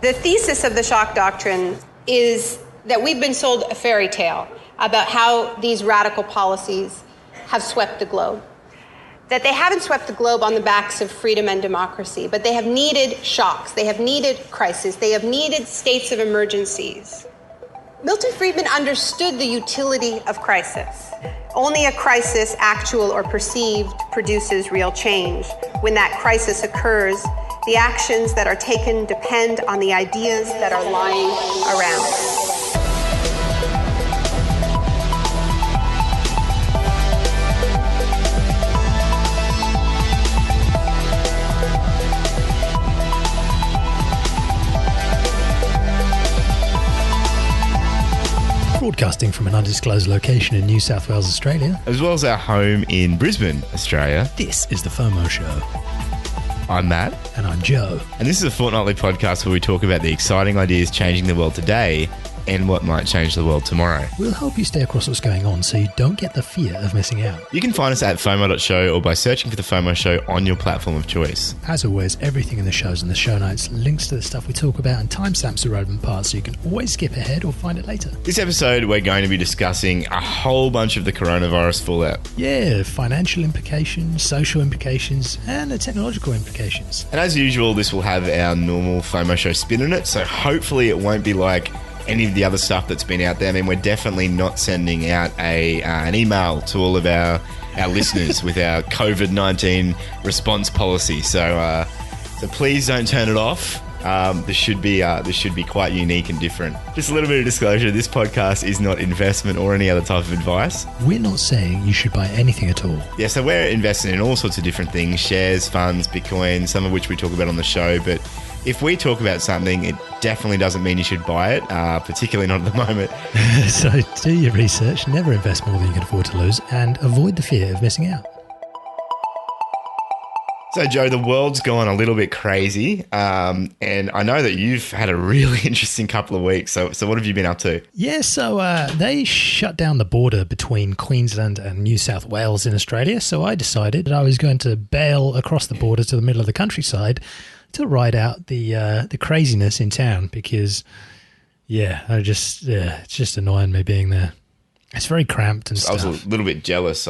The thesis of the Shock Doctrine is that we've been sold a fairy tale about how these radical policies have swept the globe. That they haven't swept the globe on the backs of freedom and democracy, but they have needed shocks, they have needed crises, they have needed states of emergencies. Milton Friedman understood the utility of crisis. Only a crisis, actual or perceived, produces real change. When that crisis occurs, the actions that are taken depend on the ideas that are lying around. Broadcasting from an undisclosed location in New South Wales, Australia, as well as our home in Brisbane, Australia. This is the FOMO Show. I'm Matt. And I'm Joe. And this is a fortnightly podcast where we talk about the exciting ideas changing the world today and what might change the world tomorrow. We'll help you stay across what's going on so you don't get the fear of missing out. You can find us at FOMO.show or by searching for the FOMO Show on your platform of choice. As always, everything in the show's in the show notes, links to the stuff we talk about and timestamps the relevant parts so you can always skip ahead or find it later. This episode, we're going to be discussing a whole bunch of the coronavirus fallout. Yeah, financial implications, social implications, and the technological implications. And as usual, this will have our normal FOMO Show spin in it, so hopefully it won't be like any of the other stuff that's been out there. I mean, we're definitely not sending out an email to all of our listeners with our COVID-19 response policy. So please don't turn it off. This should be quite unique and different. Just a little bit of disclosure: this podcast is not investment or any other type of advice. We're not saying you should buy anything at all. Yeah, so we're investing in all sorts of different things: shares, funds, Bitcoin, some of which we talk about on the show. But if we talk about something, it definitely doesn't mean you should buy it, particularly not at the moment. So do your research, never invest more than you can afford to lose, and avoid the fear of missing out. So, Joe, the world's gone a little bit crazy, and I know that you've had a really interesting couple of weeks. So what have you been up to? Yeah, so they shut down the border between Queensland and New South Wales in Australia. So I decided that I was going to bail across the border to the middle of the countryside to ride out the craziness in town because, it's just annoying me being there. It's very cramped and stuff. I was a little bit jealous.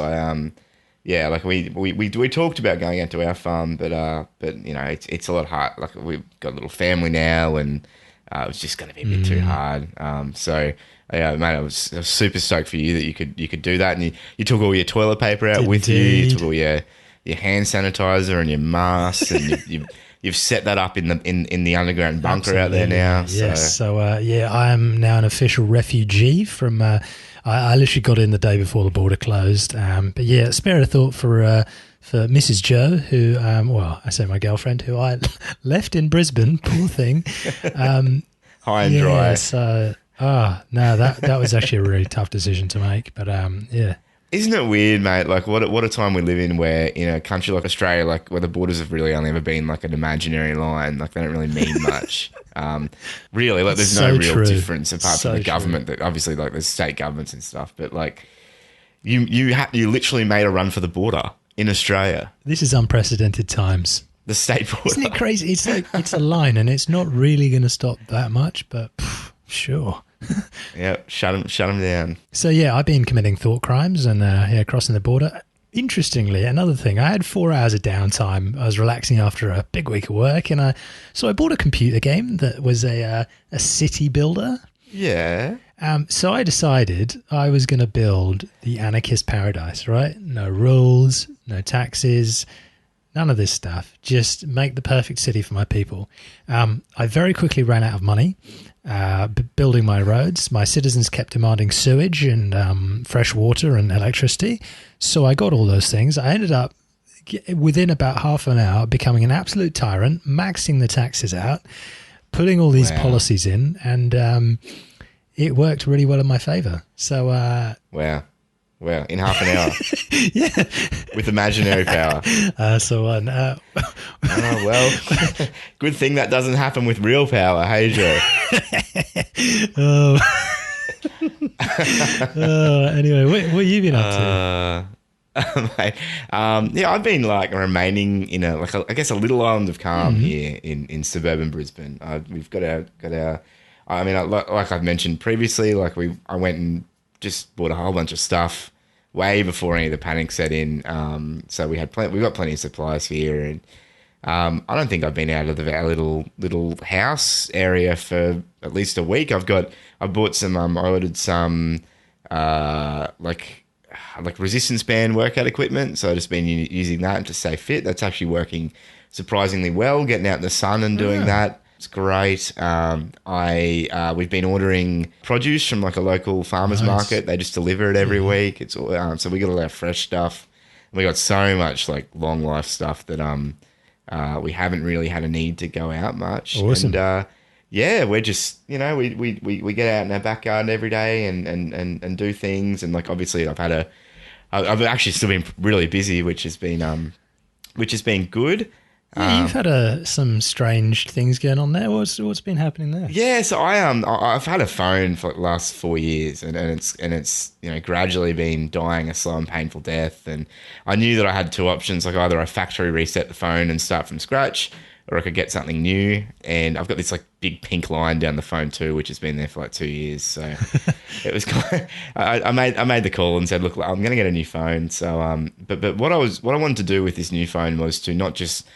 Yeah, like we talked about going out to our farm, but you know it's a lot hard. Like we've got a little family now, and it was just going to be a bit too hard. So yeah, mate, I was super stoked for you that you could do that, and you took all your toilet paper out with you. You took all your hand sanitizer and your masks, and you've set that up in the underground bunker out there now. Yes, so I am now an official refugee from. I literally got in the day before the border closed. But yeah, spare a thought for Mrs. Joe, who, I say my girlfriend, who I left in Brisbane, poor thing. High and dry. So, no, that was actually a really tough decision to make. But yeah. Isn't it weird, mate? Like what a time we live in where in a country like Australia, like where the borders have really only ever been like an imaginary line, like they don't really mean much. Really, like there's no real difference apart from the government. That obviously, like there's state governments and stuff, but like you literally made a run for the border in Australia. This is unprecedented times. The state border. Isn't it crazy? It's like it's a line, and it's not really going to stop that much, but sure. Yeah, shut them down. So yeah, I've been committing thought crimes and crossing the border. Interestingly, another thing, I had 4 hours of downtime. I was relaxing after a big week of work, and I bought a computer game that was a city builder. Yeah. So I decided I was going to build the anarchist paradise, right? No rules, no taxes, none of this stuff. Just make the perfect city for my people. I very quickly ran out of money. Building my roads. My citizens kept demanding sewage and fresh water and electricity. So I got all those things. I ended up, within about half an hour, becoming an absolute tyrant, maxing the taxes out, putting all these policies in, and it worked really well in my favor. So, wow. Well, in half an hour. Yeah. With imaginary power. Oh, well, good thing that doesn't happen with real power, hey, Joe? Anyway, what have you been up to? Mate, yeah, I've been like remaining in I guess a little island of calm here in suburban Brisbane. We've got our. I mean, like I've mentioned previously, like I went and just bought a whole bunch of stuff way before any of the panic set in. So we've got plenty of supplies here, and I don't think I've been out of our little house area for at least a week. I bought some. I ordered some like resistance band workout equipment. So I've just been using that to stay fit. That's actually working surprisingly well. Getting out in the sun and doing that. It's great. We've been ordering produce from like a local farmer's market. They just deliver it every week. It's all, so we got all our fresh stuff. We got so much like long life stuff that we haven't really had a need to go out much. Awesome. And yeah, we're just we get out in our backyard every day and do things. And like obviously I've actually still been really busy, which has been good. Yeah, you've had some strange things going on there. What's been happening there? Yeah, so I've had a phone for like the last 4 years, and it's gradually been dying a slow and painful death. And I knew that I had two options, like either I factory reset the phone and start from scratch, or I could get something new. And I've got this like big pink line down the phone too, which has been there for like 2 years. So it was I made the call and said, look, I'm going to get a new phone. So but what I wanted to do with this new phone was to not just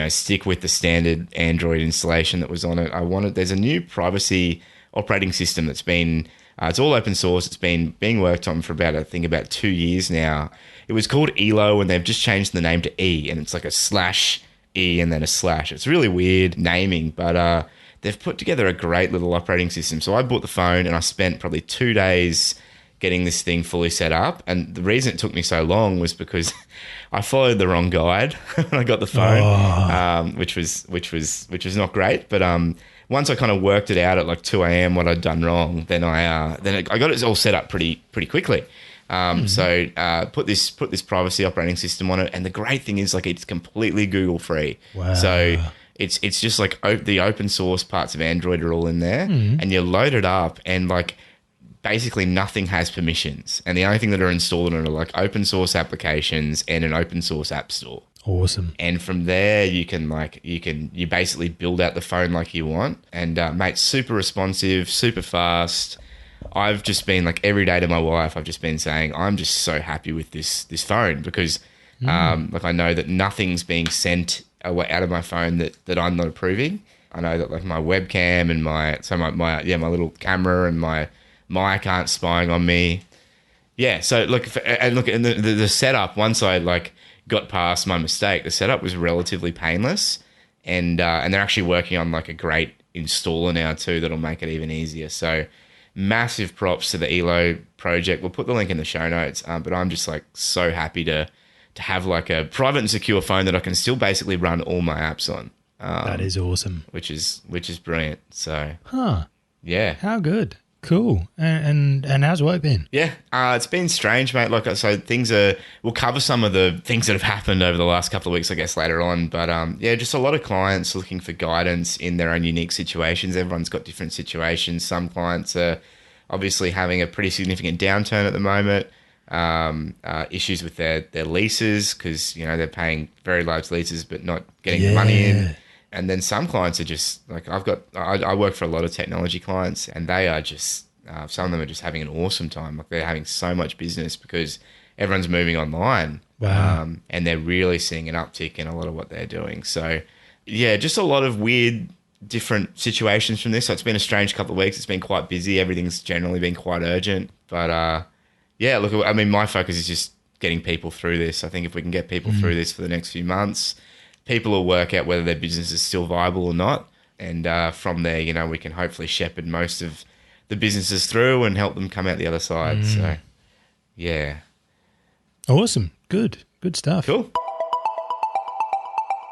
stick with the standard Android installation that was on it. There's a new privacy operating system that's been, it's all open source. It's been being worked on for about 2 years now. It was called ELO, and they've just changed the name to E, and it's like a /E and then a /. It's really weird naming, but they've put together a great little operating system. So I bought the phone and I spent probably 2 days getting this thing fully set up. And the reason it took me so long was because I followed the wrong guide when I got the phone, which was not great. But once I kind of worked it out at like 2 a.m. what I'd done wrong, then I got it all set up pretty quickly. So put this privacy operating system on it, and the great thing is like it's completely Google free. Wow. So it's just like the open source parts of Android are all in there, and you load it up, and like basically nothing has permissions, and the only thing that are installed on it are like open source applications and an open source app store. Awesome. And from there you basically build out the phone like you want, and mate, super responsive, super fast. I've just been like every day to my wife, I've just been saying I'm just so happy with this phone because like I know that nothing's being sent out of my phone that I'm not approving. I know that like my webcam and my little camera and my mic aren't spying on me. Yeah, so look, and the setup, once I like got past my mistake, the setup was relatively painless, and they're actually working on like a great installer now too that'll make it even easier. So massive props to the ELO project. We'll put the link in the show notes, but I'm just like so happy to have like a private and secure phone that I can still basically run all my apps on. That is awesome. Which is brilliant. So yeah, how good. Cool. And how's work been? Yeah, it's been strange, mate. Like, so we'll cover some of the things that have happened over the last couple of weeks, I guess, later on. But yeah, just a lot of clients looking for guidance in their own unique situations. Everyone's got different situations. Some clients are obviously having a pretty significant downturn at the moment. Issues with their leases because, they're paying very large leases but not getting the money in. And then some clients are just like, I work for a lot of technology clients, and they are just, some of them are just having an awesome time. Like they're having so much business because everyone's moving online. Wow. And they're really seeing an uptick in a lot of what they're doing. So yeah, just a lot of weird, different situations from this. So it's been a strange couple of weeks. It's been quite busy. Everything's generally been quite urgent. But yeah, look, I mean, my focus is just getting people through this. I think if we can get people through this for the next few months, people will work out whether their business is still viable or not. And from there, we can hopefully shepherd most of the businesses through and help them come out the other side. So, yeah. Awesome. Good stuff. Cool.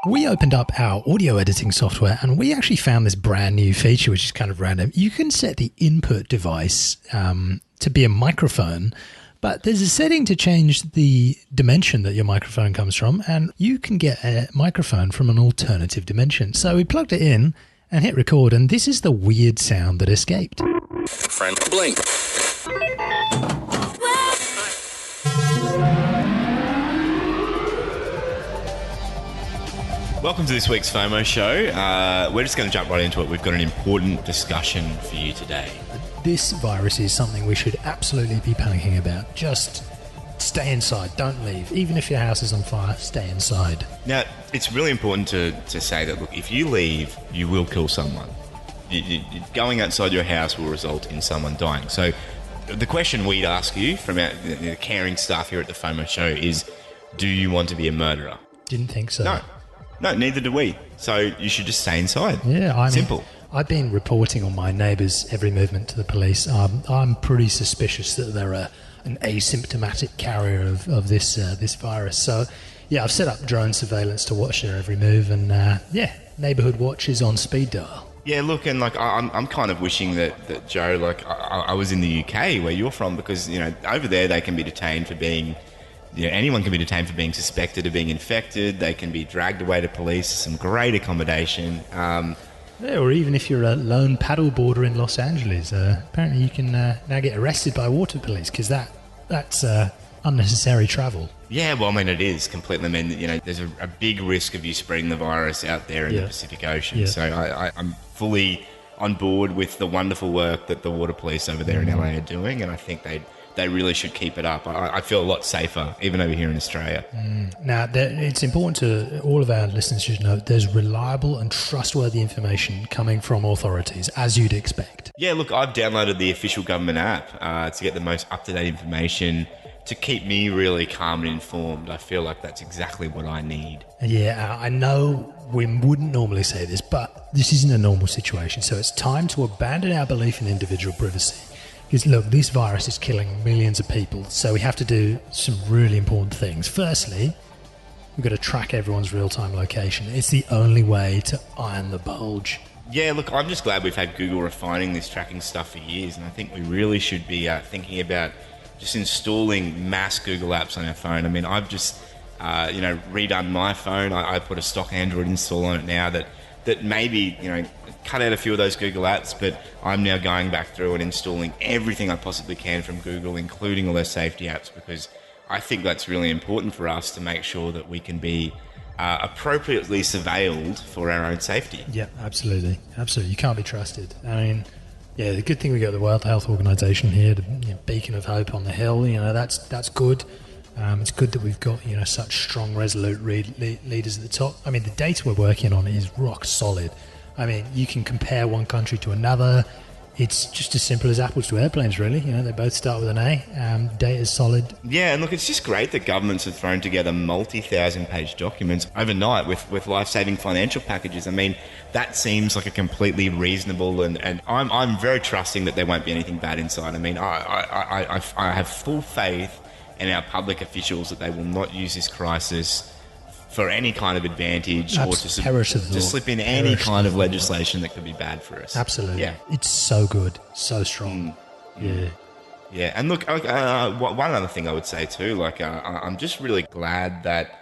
We opened up our audio editing software and we actually found this brand new feature, which is kind of random. You can set the input device to be a microphone, but there's a setting to change the dimension that your microphone comes from, and you can get a microphone from an alternative dimension. So we plugged it in and hit record, and this is the weird sound that escaped. Friend blink. Welcome to this week's FOMO show. We're just going to jump right into it. We've got an important discussion for you today. This virus is something we should absolutely be panicking about. Just stay inside, don't leave. Even if your house is on fire, stay inside. Now, it's really important to say that, look, if you leave, you will kill someone. Going outside your house will result in someone dying. So the question we'd ask you from the caring staff here at the FOMO show is, do you want to be a murderer? Didn't think so. No, neither do we. So you should just stay inside. Yeah, Simple. I've been reporting on my neighbours' every movement to the police. I'm pretty suspicious that they're an asymptomatic carrier of this virus. So, yeah, I've set up drone surveillance to watch their every move, and neighbourhood watch is on speed dial. Yeah, look, and like I'm kind of wishing that Joe, like I was in the UK where you're from, because over there they can be detained for being. Anyone can be detained for being suspected of being infected. They can be dragged away to police. Some great accommodation. Or even if you're a lone paddleboarder in Los Angeles, apparently you can now get arrested by water police because that's unnecessary travel. Yeah, well, I mean, it is completely. I mean, there's a big risk of you spreading the virus out there in the Pacific Ocean. Yeah. So I'm fully on board with the wonderful work that the water police over there in LA are doing, and I think they really should keep it up. I feel a lot safer, even over here in Australia. Now, it's important to all of our listeners should know there's reliable and trustworthy information coming from authorities, as you'd expect. Yeah, look, I've downloaded the official government app to get the most up-to-date information to keep me really calm and informed. I feel like that's exactly what I need. Yeah, I know we wouldn't normally say this, but this isn't a normal situation, so it's time to abandon our belief in individual privacy. Because look, this virus is killing millions of people, so we have to do some really important things. Firstly, we've got to track everyone's real-time location. It's the only way to iron the bulge. Yeah, look, I'm just glad we've had Google refining this tracking stuff for years, and I think we really should be thinking about just installing mass Google apps on our phone. I mean, I've just redone my phone. I put a stock Android install on it now that maybe cut out a few of those Google apps, but I'm now going back through and installing everything I possibly can from Google, including all their safety apps, because I think that's really important for us to make sure that we can be appropriately surveilled for our own safety. Yeah, absolutely. You can't be trusted. I mean, yeah, the good thing we got the World Health Organization here, the beacon of hope on the hill. That's good. It's good that we've got such strong, resolute leaders at the top. I mean, the data we're working on is rock solid. I mean, you can compare one country to another. It's just as simple as apples to airplanes, really. They both start with an A. Data's solid. Yeah, and look, it's just great that governments have thrown together multi-thousand-page documents overnight with life-saving financial packages. I mean, that seems like a completely reasonable, and I'm very trusting that there won't be anything bad inside. I mean, I have full faith in our public officials that they will not use this crisis for any kind of advantage or to slip in any kind of legislation that could be bad for us. Absolutely. Yeah. It's so good, so strong. Yeah. Yeah, and look, one other thing I would say too, I'm just really glad that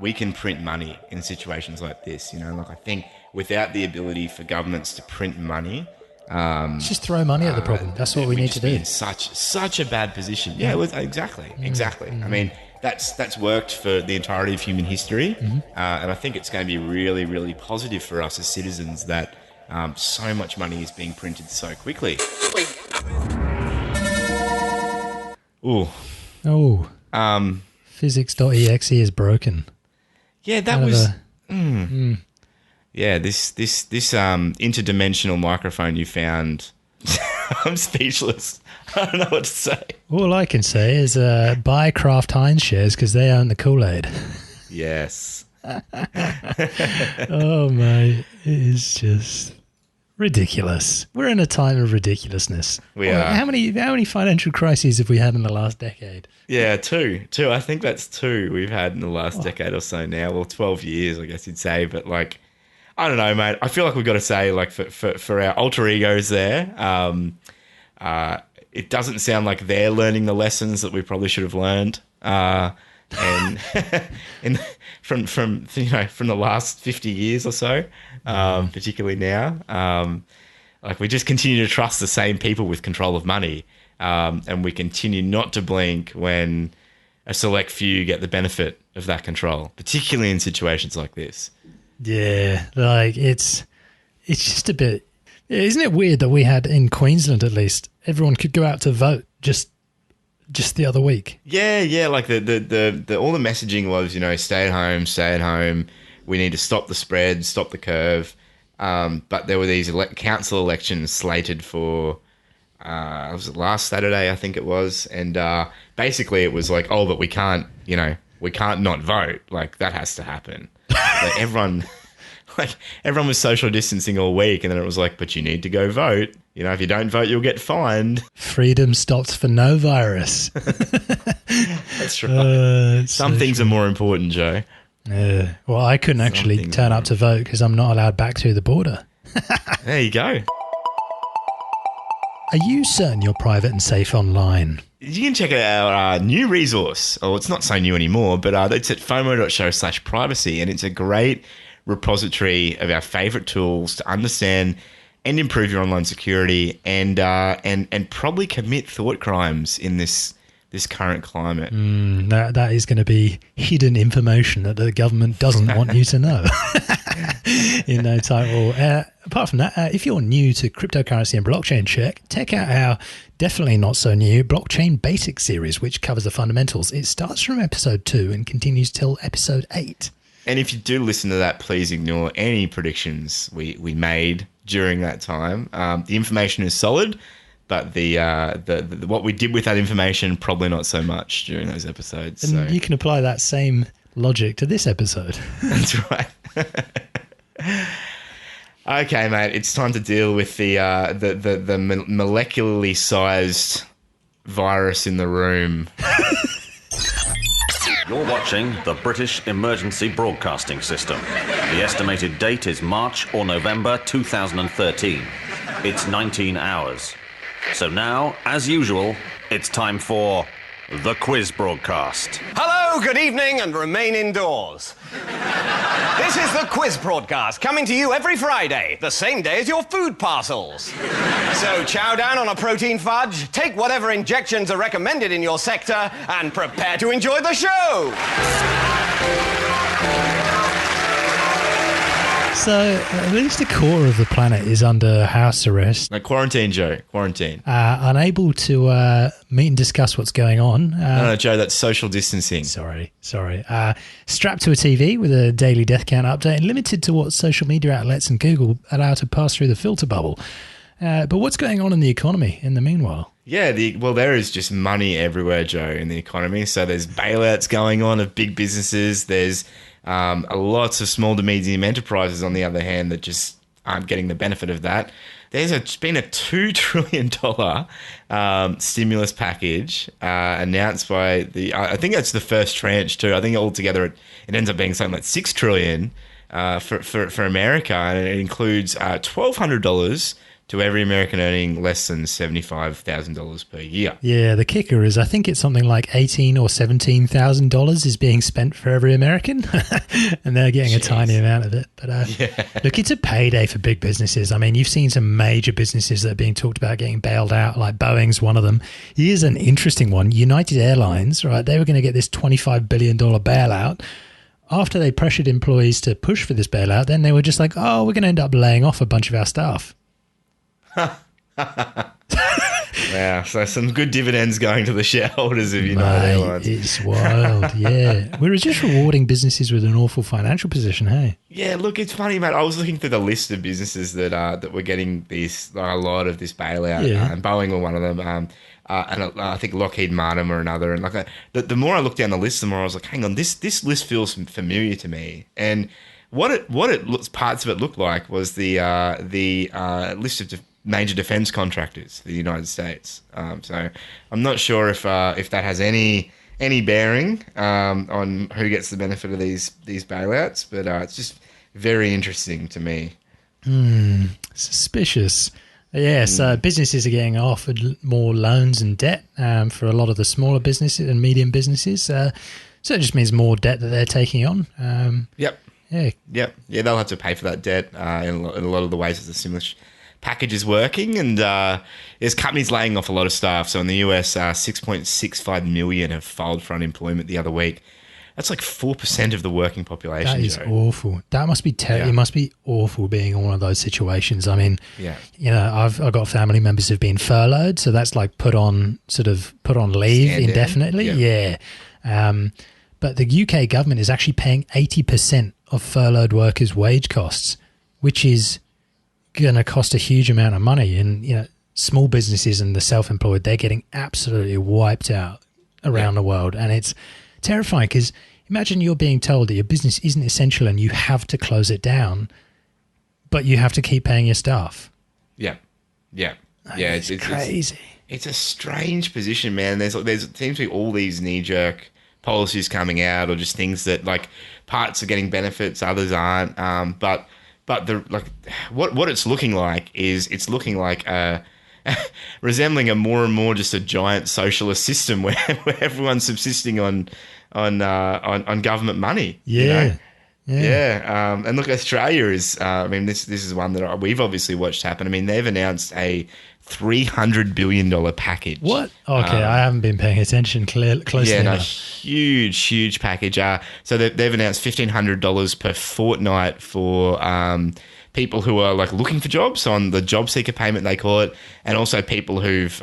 we can print money in situations like this. I think without the ability for governments to print money, just throw money at the problem. That's what we need to do. In such a bad position. Yeah, exactly. I mean, that's worked for the entirety of human history, and I think it's going to be really, really positive for us as citizens that so much money is being printed so quickly. Physics.exe is broken. Yeah, that was. Yeah, this interdimensional microphone you found. I'm speechless. I don't know what to say. All I can say is buy Kraft Heinz shares because they own the Kool-Aid. Yes. Oh, mate. It is just ridiculous. We're in a time of ridiculousness. We are. How many financial crises have we had in the last decade? Yeah, two. I think that's two we've had in the last decade or so now. Well, 12 years, I guess you'd say. But, I don't know, mate. I feel like we've got to say, for our alter egos there, it doesn't sound like they're learning the lessons that we probably should have learned. And from the last 50 years or so, particularly now, we just continue to trust the same people with control of money, and we continue not to blink when a select few get the benefit of that control, particularly in situations like this. Yeah, like it's just a bit. Isn't it weird that we had in Queensland, at least, everyone could go out to vote just the other week? Yeah. Like the all the messaging was, stay at home. We need to stop the spread, stop the curve. But there were these council elections slated for, was it last Saturday, I think it was. And basically it was like, oh, but we can't not vote. Like, that has to happen. Like everyone was social distancing all week. And then it was like, but you need to go vote. If you don't vote, you'll get fined. Freedom stops for no virus. That's right. Some things are more important, Joe. Well, I couldn't actually turn up to vote because I'm not allowed back through the border. There you go. Are you certain you're private and safe online? You can check out our new resource. Oh, it's not so new anymore, but it's at FOMO.show/privacy, and it's a great repository of our favorite tools to understand and improve your online security and probably commit thought crimes in this current climate. That is going to be hidden information that the government doesn't want you to know in no time. Well, apart from that, if you're new to cryptocurrency and blockchain, check out our definitely not so new Blockchain Basics series, which covers the fundamentals. It starts from episode 2 and continues till episode 8. And if you do listen to that, please ignore any predictions we made during that time. The information is solid, but the what we did with that information, probably not so much during those episodes. And so. you can apply that same logic to this episode. That's right. Okay, mate, it's time to deal with the molecularly sized virus in the room. You're watching the British Emergency Broadcasting System. The estimated date is March or November 2013. It's 19 hours. So now, as usual, it's time for the quiz broadcast. Hello, good evening, and remain indoors. This is the quiz broadcast, coming to you every Friday, the same day as your food parcels. So chow down on a protein fudge, take whatever injections are recommended in your sector, and prepare to enjoy the show. So at least a quarter of the planet is under house arrest. Like quarantine, Joe. Quarantine. Unable to meet and discuss what's going on. No, Joe, that's social distancing. Sorry. Strapped to a TV with a daily death count update and limited to what social media outlets and Google allow to pass through the filter bubble. But what's going on in the economy in the meanwhile? Yeah, there is just money everywhere, Joe, in the economy. So there's bailouts going on of big businesses. There's lots of small to medium enterprises, on the other hand, that just aren't getting the benefit of that. There's been a $2 trillion stimulus package announced by I think that's the first tranche too. I think altogether it ends up being something like $6 trillion for America, and it includes $1,200 to every American earning less than $75,000 per year. Yeah, the kicker is I think it's something like $18,000 or $17,000 is being spent for every American, and they're getting a tiny amount of it. But look, it's a payday for big businesses. I mean, you've seen some major businesses that are being talked about getting bailed out, like Boeing's one of them. Here's an interesting one. United Airlines, right? They were going to get this $25 billion bailout. After they pressured employees to push for this bailout, then they were just like, oh, we're going to end up laying off a bunch of our staff. Wow, so some good dividends going to the shareholders of United Airlines. It's wild, yeah. We're just rewarding businesses with an awful financial position, hey? Yeah, look, it's funny, mate. I was looking through the list of businesses that were getting a lot of this bailout, and Boeing were one of them. And I think Lockheed Martin were another. And the more I looked down the list, the more I was like, hang on, this list feels familiar to me. And parts of it looked like was the list of major defense contractors for the United States. So I'm not sure if that has any bearing on who gets the benefit of these bailouts, but it's just very interesting to me. Suspicious. Yeah, so businesses are getting offered more loans and debt for a lot of the smaller businesses and medium businesses. So it just means more debt that they're taking on. Yep. Yeah, they'll have to pay for that debt in a lot of the ways that the stimulus package is working, and there's companies laying off a lot of staff. So in the US, 6.65 million have filed for unemployment the other week. That's like 4% of the working population. That is Joe. awful. That must be It must be awful being in one of those situations. I mean, I've got family members who've been furloughed, so that's like put on leave indefinitely. Yeah. But the UK government is actually paying 80% of furloughed workers' wage costs, which is going to cost a huge amount of money. And small businesses and the self-employed, they're getting absolutely wiped out around the world, and it's terrifying because imagine you're being told that your business isn't essential and you have to close it down, but you have to keep paying your staff. It's crazy. It's a strange position, man. There's seems to be all these knee-jerk policies coming out, or just things that like parts are getting benefits, others aren't. But the what it's looking like is it's looking like resembling a more and more just a giant socialist system where everyone's subsisting on government money. And look, Australia is. This is one that we've obviously watched happen. I mean, they've announced a $300 billion package. What? Okay, I haven't been paying attention closely enough. Huge package. So they've announced $1,500 per fortnight for people who are like looking for jobs on the job seeker payment, they call it, and also people who've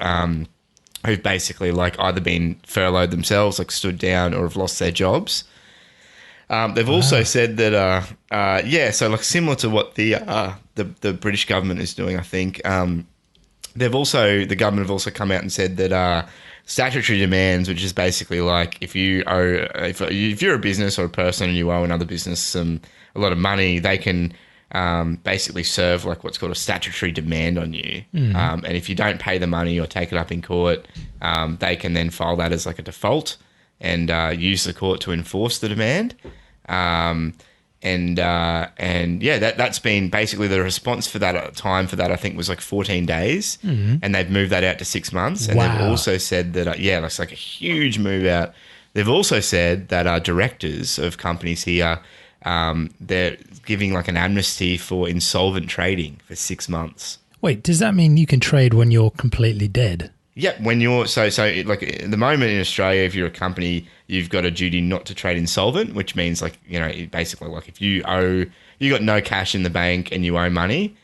basically like either been furloughed themselves, like stood down, or have lost their jobs. They've also said that so like similar to what the British government is doing, I think. The government have also come out and said that statutory demands, which is basically like if you're a business or a person and you owe another business a lot of money, they can basically serve like what's called a statutory demand on you. And if you don't pay the money or take it up in court, they can then file that as like a default and use the court to enforce the demand. That's been basically the response for that time for that, I think, was like 14 days. And they've moved that out to 6 months. And they've also said that, that's like a huge move out. They've also said that directors of companies here, they're giving like an amnesty for insolvent trading for 6 months. Wait, does that mean you can trade when you're completely dead? Yeah, when you're so like at the moment in Australia, if you're a company, you've got a duty not to trade insolvent, which means like basically like if you got no cash in the bank and you owe money,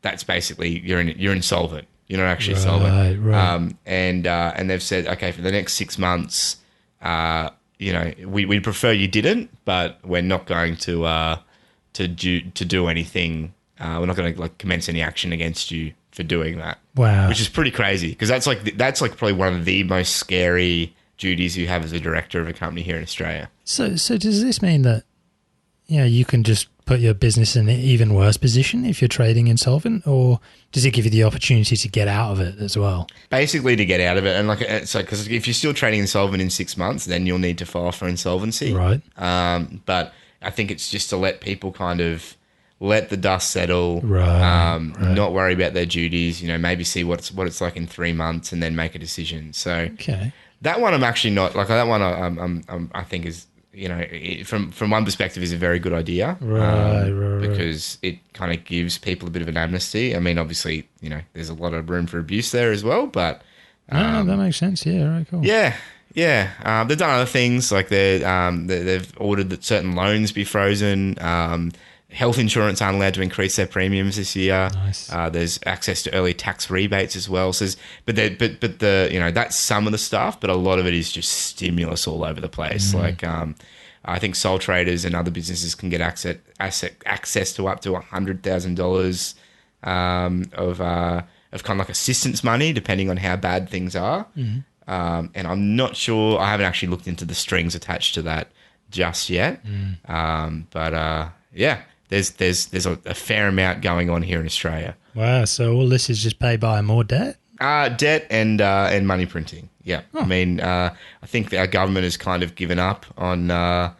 that's basically you're insolvent. You're not actually solvent. Right. And they've said, okay, for the next 6 months, we'd prefer you didn't, but we're not going to do anything. We're not going to like commence any action against you for doing that. Wow. Which is pretty crazy because that's like probably one of the most scary duties you have as a director of a company here in Australia. So does this mean that you can just put your business in an even worse position if you're trading insolvent, or does it give you the opportunity to get out of it as well? Basically to get out of it, and because if you're still trading insolvent in 6 months, then you'll need to file for insolvency. Right. But I think it's just to let people kind of let the dust settle, right. Not worry about their duties, maybe see what it's like in 3 months and then make a decision. So that one I'm actually not like that one. I think is from one perspective is a very good idea, right. Because it kind of gives people a bit of an amnesty. I mean, obviously, there's a lot of room for abuse there as well, but no, that makes sense. Yeah, right, cool. Yeah. They've done other things like they've ordered that certain loans be frozen. Health insurance aren't allowed to increase their premiums this year. Nice. There's access to early tax rebates as well. So, that's some of the stuff, but a lot of it is just stimulus all over the place. Like, I think sole traders and other businesses can get access to up to $100,000 of kind of like assistance money, depending on how bad things are. And I'm not sure. I haven't actually looked into the strings attached to that just yet. There's a fair amount going on here in Australia. Wow! So all this is just paid by more debt? Debt and money printing. Yeah, I mean, I think our government has kind of given up on the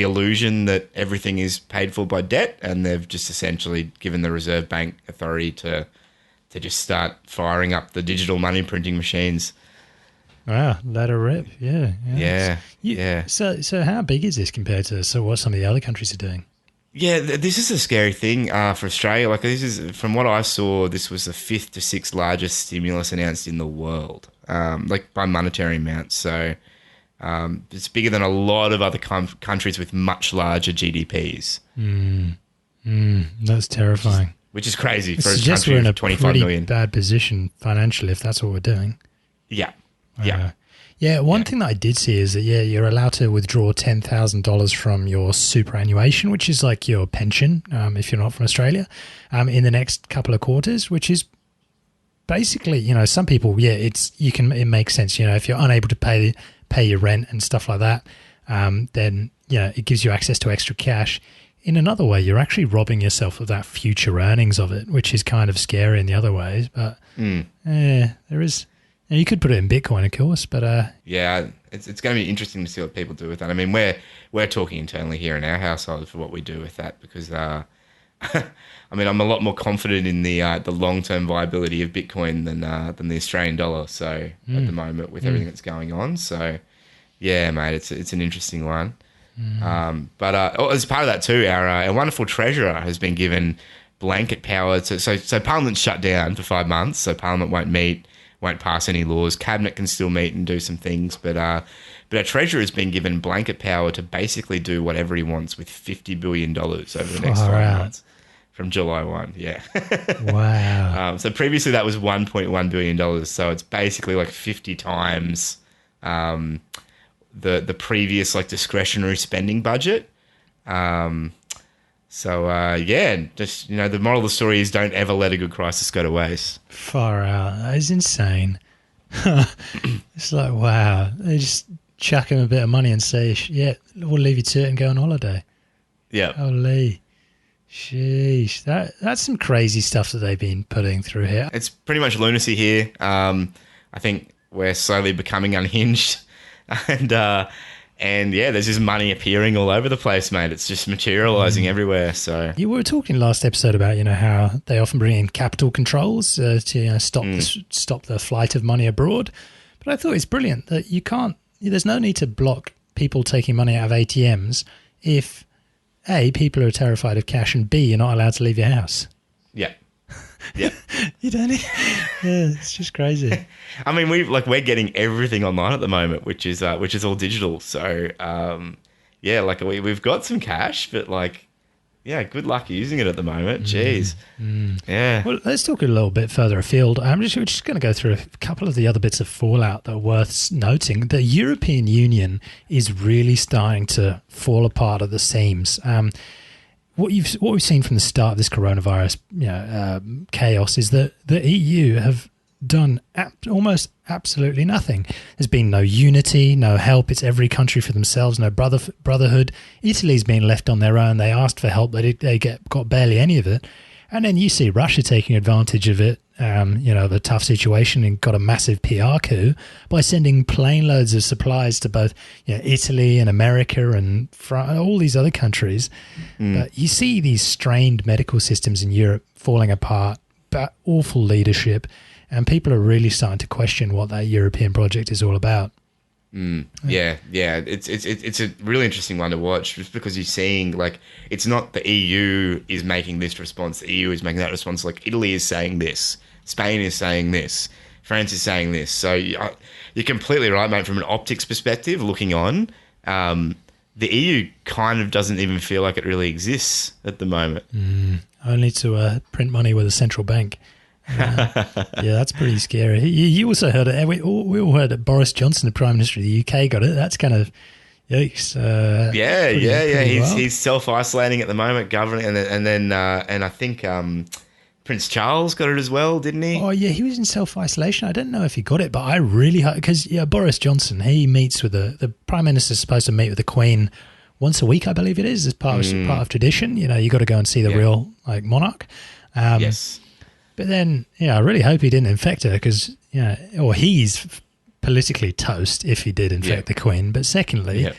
illusion that everything is paid for by debt, and they've just essentially given the Reserve Bank authority to just start firing up the digital money printing machines. Wow, let her rip. Yeah. So how big is this compared to what some of the other countries are doing? Yeah, this is a scary thing for Australia. Like, this is, from what I saw, this was the 5th to 6th largest stimulus announced in the world, like by monetary amounts. So, It's bigger than a lot of other countries with much larger GDPs. That's terrifying. Which is crazy It for a suggests country we're in a of 25 pretty million. bad position financially if that's what we're doing. Yeah. Yeah. Yeah, one thing that I did see is that, you're allowed to withdraw $10,000 from your superannuation, which is like your pension, if you're not from Australia, in the next couple of quarters, which is basically, some people, it makes sense. If you're unable to pay your rent and stuff like that, then, it gives you access to extra cash. In another way, you're actually robbing yourself of that future earnings of it, which is kind of scary in the other ways. But there is... And you could put it in Bitcoin, of course, but yeah, it's going to be interesting to see what people do with that. I mean, we're talking internally here in our household for what we do with that because, I mean, I'm a lot more confident in the long-term viability of Bitcoin than the Australian dollar. So at the moment, with everything that's going on, so yeah, mate, it's an interesting one. But as part of that too, our wonderful treasurer has been given blanket power. So Parliament's shut down for 5 months, so Parliament won't pass any laws. Cabinet can still meet and do some things, but our treasurer has been given blanket power to basically do whatever he wants with $50 billion over the next 5 months from July 1. Yeah. Wow. So previously that was $1.1 billion. So it's basically like 50 times the previous like discretionary spending budget. Just, the moral of the story is don't ever let a good crisis go to waste. Far out. That is insane. It's like, wow. They just chuck him a bit of money and say, we'll leave you to it and go on holiday. Yeah. Holy. Sheesh. That's some crazy stuff that they've been putting through here. It's pretty much lunacy here. I think we're slowly becoming unhinged. And there's just money appearing all over the place, mate. It's just materializing everywhere. So we were talking last episode about how they often bring in capital controls to stop the flight of money abroad. But I thought it's brilliant that you can't. There's no need to block people taking money out of ATMs if A, people are terrified of cash, and B, you're not allowed to leave your house. Yeah. Yeah. You don't. It's just crazy. I mean, we're getting everything online at the moment, which is all digital. So we've got some cash, but good luck using it at the moment. Jeez. Yeah. Well, let's talk a little bit further afield. We're just going to go through a couple of the other bits of fallout that are worth noting. The European Union is really starting to fall apart at the seams. What we've seen from the start of this coronavirus chaos is that the EU have done almost absolutely nothing. There's been no unity, no help. It's every country for themselves, no brotherhood. Italy's been left on their own. They asked for help, but they got barely any of it. And then you see Russia taking advantage of it, the tough situation, and got a massive PR coup by sending plane loads of supplies to both Italy and America and all these other countries. But you see these strained medical systems in Europe falling apart, but awful leadership, and people are really starting to question what that European project is all about. Yeah. It's a really interesting one to watch, just because you're seeing it's not the EU is making this response, the EU is making that response. Like Italy is saying this, Spain is saying this, France is saying this. So you're completely right, mate. From an optics perspective, looking on, the EU kind of doesn't even feel like it really exists at the moment. Only to print money with a central bank. That's pretty scary. You also heard it. We all heard that Boris Johnson, the Prime Minister of the UK, got it. That's kind of yikes. He's self-isolating at the moment, governing, and then I think Prince Charles got it as well, didn't he? Oh yeah, he was in self-isolation. I don't know if he got it, but I really hope, because Boris Johnson, he meets with the Prime Minister's supposed to meet with the Queen once a week, I believe it is, as part of tradition. You got to go and see the real monarch. Yes. But then, I really hope he didn't infect her, because, he's politically toast if he did infect the Queen. But secondly,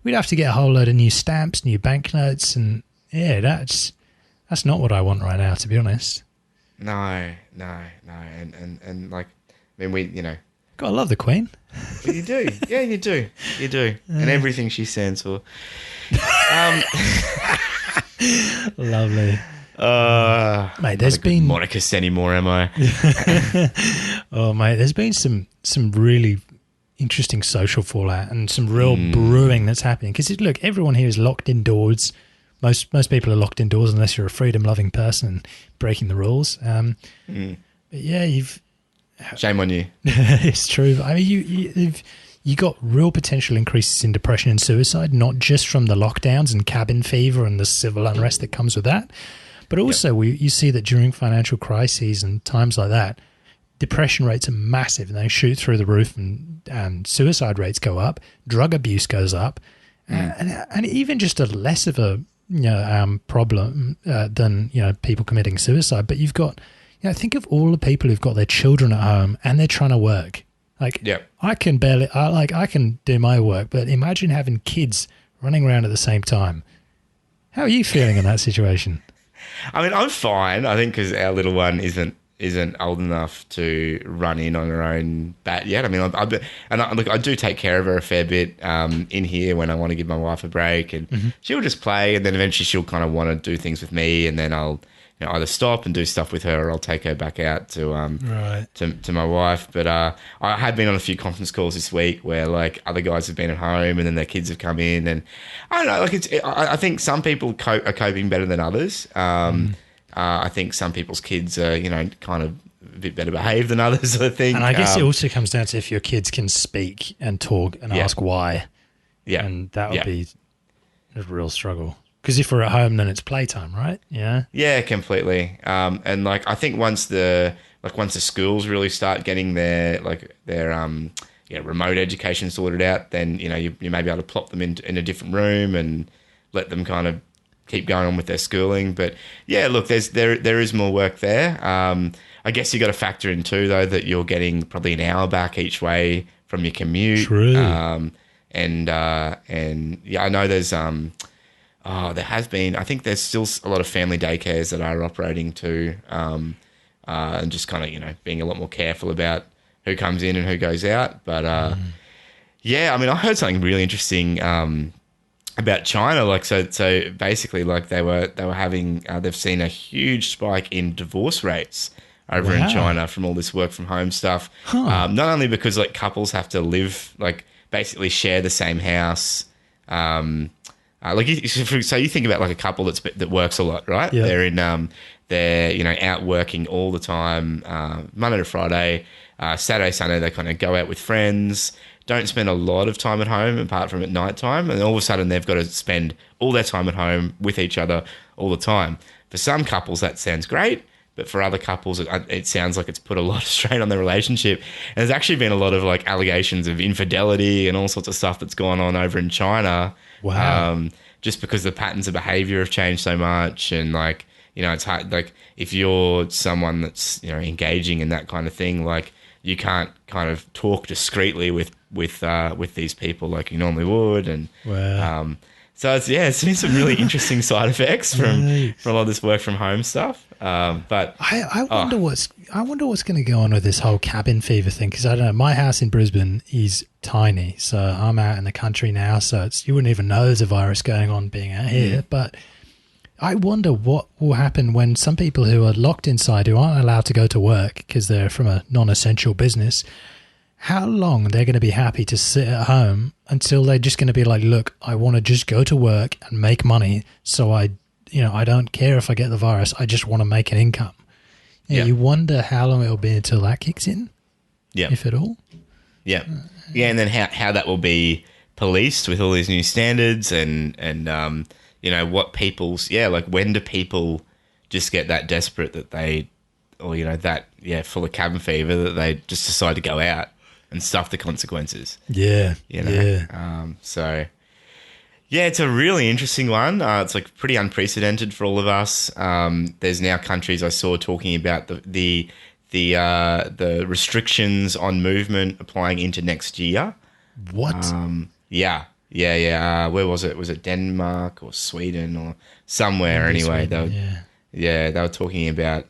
we'd have to get a whole load of new stamps, new banknotes, and that's not what I want right now, to be honest. No. And Gotta love the Queen. Well, you do. Yeah, you do. You do. And everything she stands for. Lovely. Mate, there's been monarchist anymore, am I? Oh, mate, there's been some really interesting social fallout and some real brewing that's happening. Because look, everyone here is locked indoors. Most people are locked indoors unless you're a freedom-loving person and breaking the rules. But yeah, Shame on you. it's true. I mean, you got real potential increases in depression and suicide, not just from the lockdowns and cabin fever and the civil unrest that comes with that, but also you see that during financial crises and times like that, depression rates are massive and they shoot through the roof, and suicide rates go up, drug abuse goes up, and even just a less of a problem than people committing suicide. But you've got think of all the people who've got their children at home and they're trying to work. I can do my work, but imagine having kids running around at the same time. How are you feeling in that situation? I mean, I'm fine. I think because our little one isn't old enough to run in on her own bat yet. I mean, I do take care of her a fair bit in here when I want to give my wife a break, and she'll just play, and then eventually she'll kind of want to do things with me, and then I'll either stop and do stuff with her, or I'll take her back out to my wife. But I have been on a few conference calls this week where like other guys have been at home and then their kids have come in, and I don't know. Like I think some people are coping better than others. I think some people's kids are kind of a bit better behaved than others, I think. And I guess it also comes down to if your kids can speak and talk and ask why. Yeah, and that would be a real struggle. Because if we're at home, then it's playtime, right? Yeah. Yeah, completely. And like I think once the schools really start getting their remote education sorted out, then you may be able to plop them in a different room and let them kind of keep going on with their schooling. But yeah, look, there is more work there. I guess you got to factor in too, though, that you're getting probably an hour back each way from your commute. True. And I know there's there has been. I think there's still a lot of family daycares that are operating too, and just kind of being a lot more careful about who comes in and who goes out. But yeah, I mean, I heard something really interesting about China. Like so basically, like they were having they've seen a huge spike in divorce rates over in China from all this work from home stuff. Not only because like couples have to live basically share the same house. So you think about like a couple that works a lot, right? Yeah. They're out working all the time, Monday to Friday, Saturday, Sunday they kind of go out with friends, don't spend a lot of time at home apart from at night time, and all of a sudden they've got to spend all their time at home with each other all the time. For some couples that sounds great, but for other couples it sounds like it's put a lot of strain on their relationship. And there's actually been a lot of like allegations of infidelity and all sorts of stuff that's gone on over in China. Wow. Just because the patterns of behavior have changed so much, and it's hard. Like if you're someone that's engaging in that kind of thing, like you can't kind of talk discreetly with these people like you normally would, and so it's been some really interesting side effects from a lot of this work from home stuff. But I wonder what's going to go on with this whole cabin fever thing, because I don't know. My house in Brisbane is tiny, so I'm out in the country now, so you wouldn't even know there's a virus going on being out here. But I wonder what will happen when some people who are locked inside, who aren't allowed to go to work because they're from a non-essential business, how long they're going to be happy to sit at home until they're just going to be like, look, I want to just go to work and make money, so I don't care if I get the virus. I just want to make an income. You wonder how long it'll be until that kicks in, if at all. Yeah, and then how that will be policed with all these new standards, and what people's when do people just get that desperate that they, or full of cabin fever that they just decide to go out and stuff the consequences. So. Yeah, it's a really interesting one. It's like pretty unprecedented for all of us. There's now countries I saw talking about the restrictions on movement applying into next year. What? Yeah. Where was it? Was it Denmark or Sweden or somewhere? Anyway, Sweden, they were talking about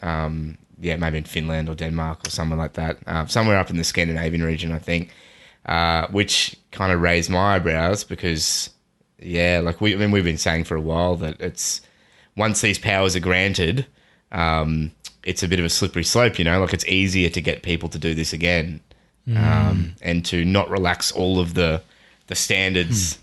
maybe in Finland or Denmark or somewhere like that. Somewhere up in the Scandinavian region, I think, which kind of raised my eyebrows because. Yeah, like we've been saying for a while that it's once these powers are granted, it's a bit of a slippery slope, like it's easier to get people to do this again. and to not relax all of the standards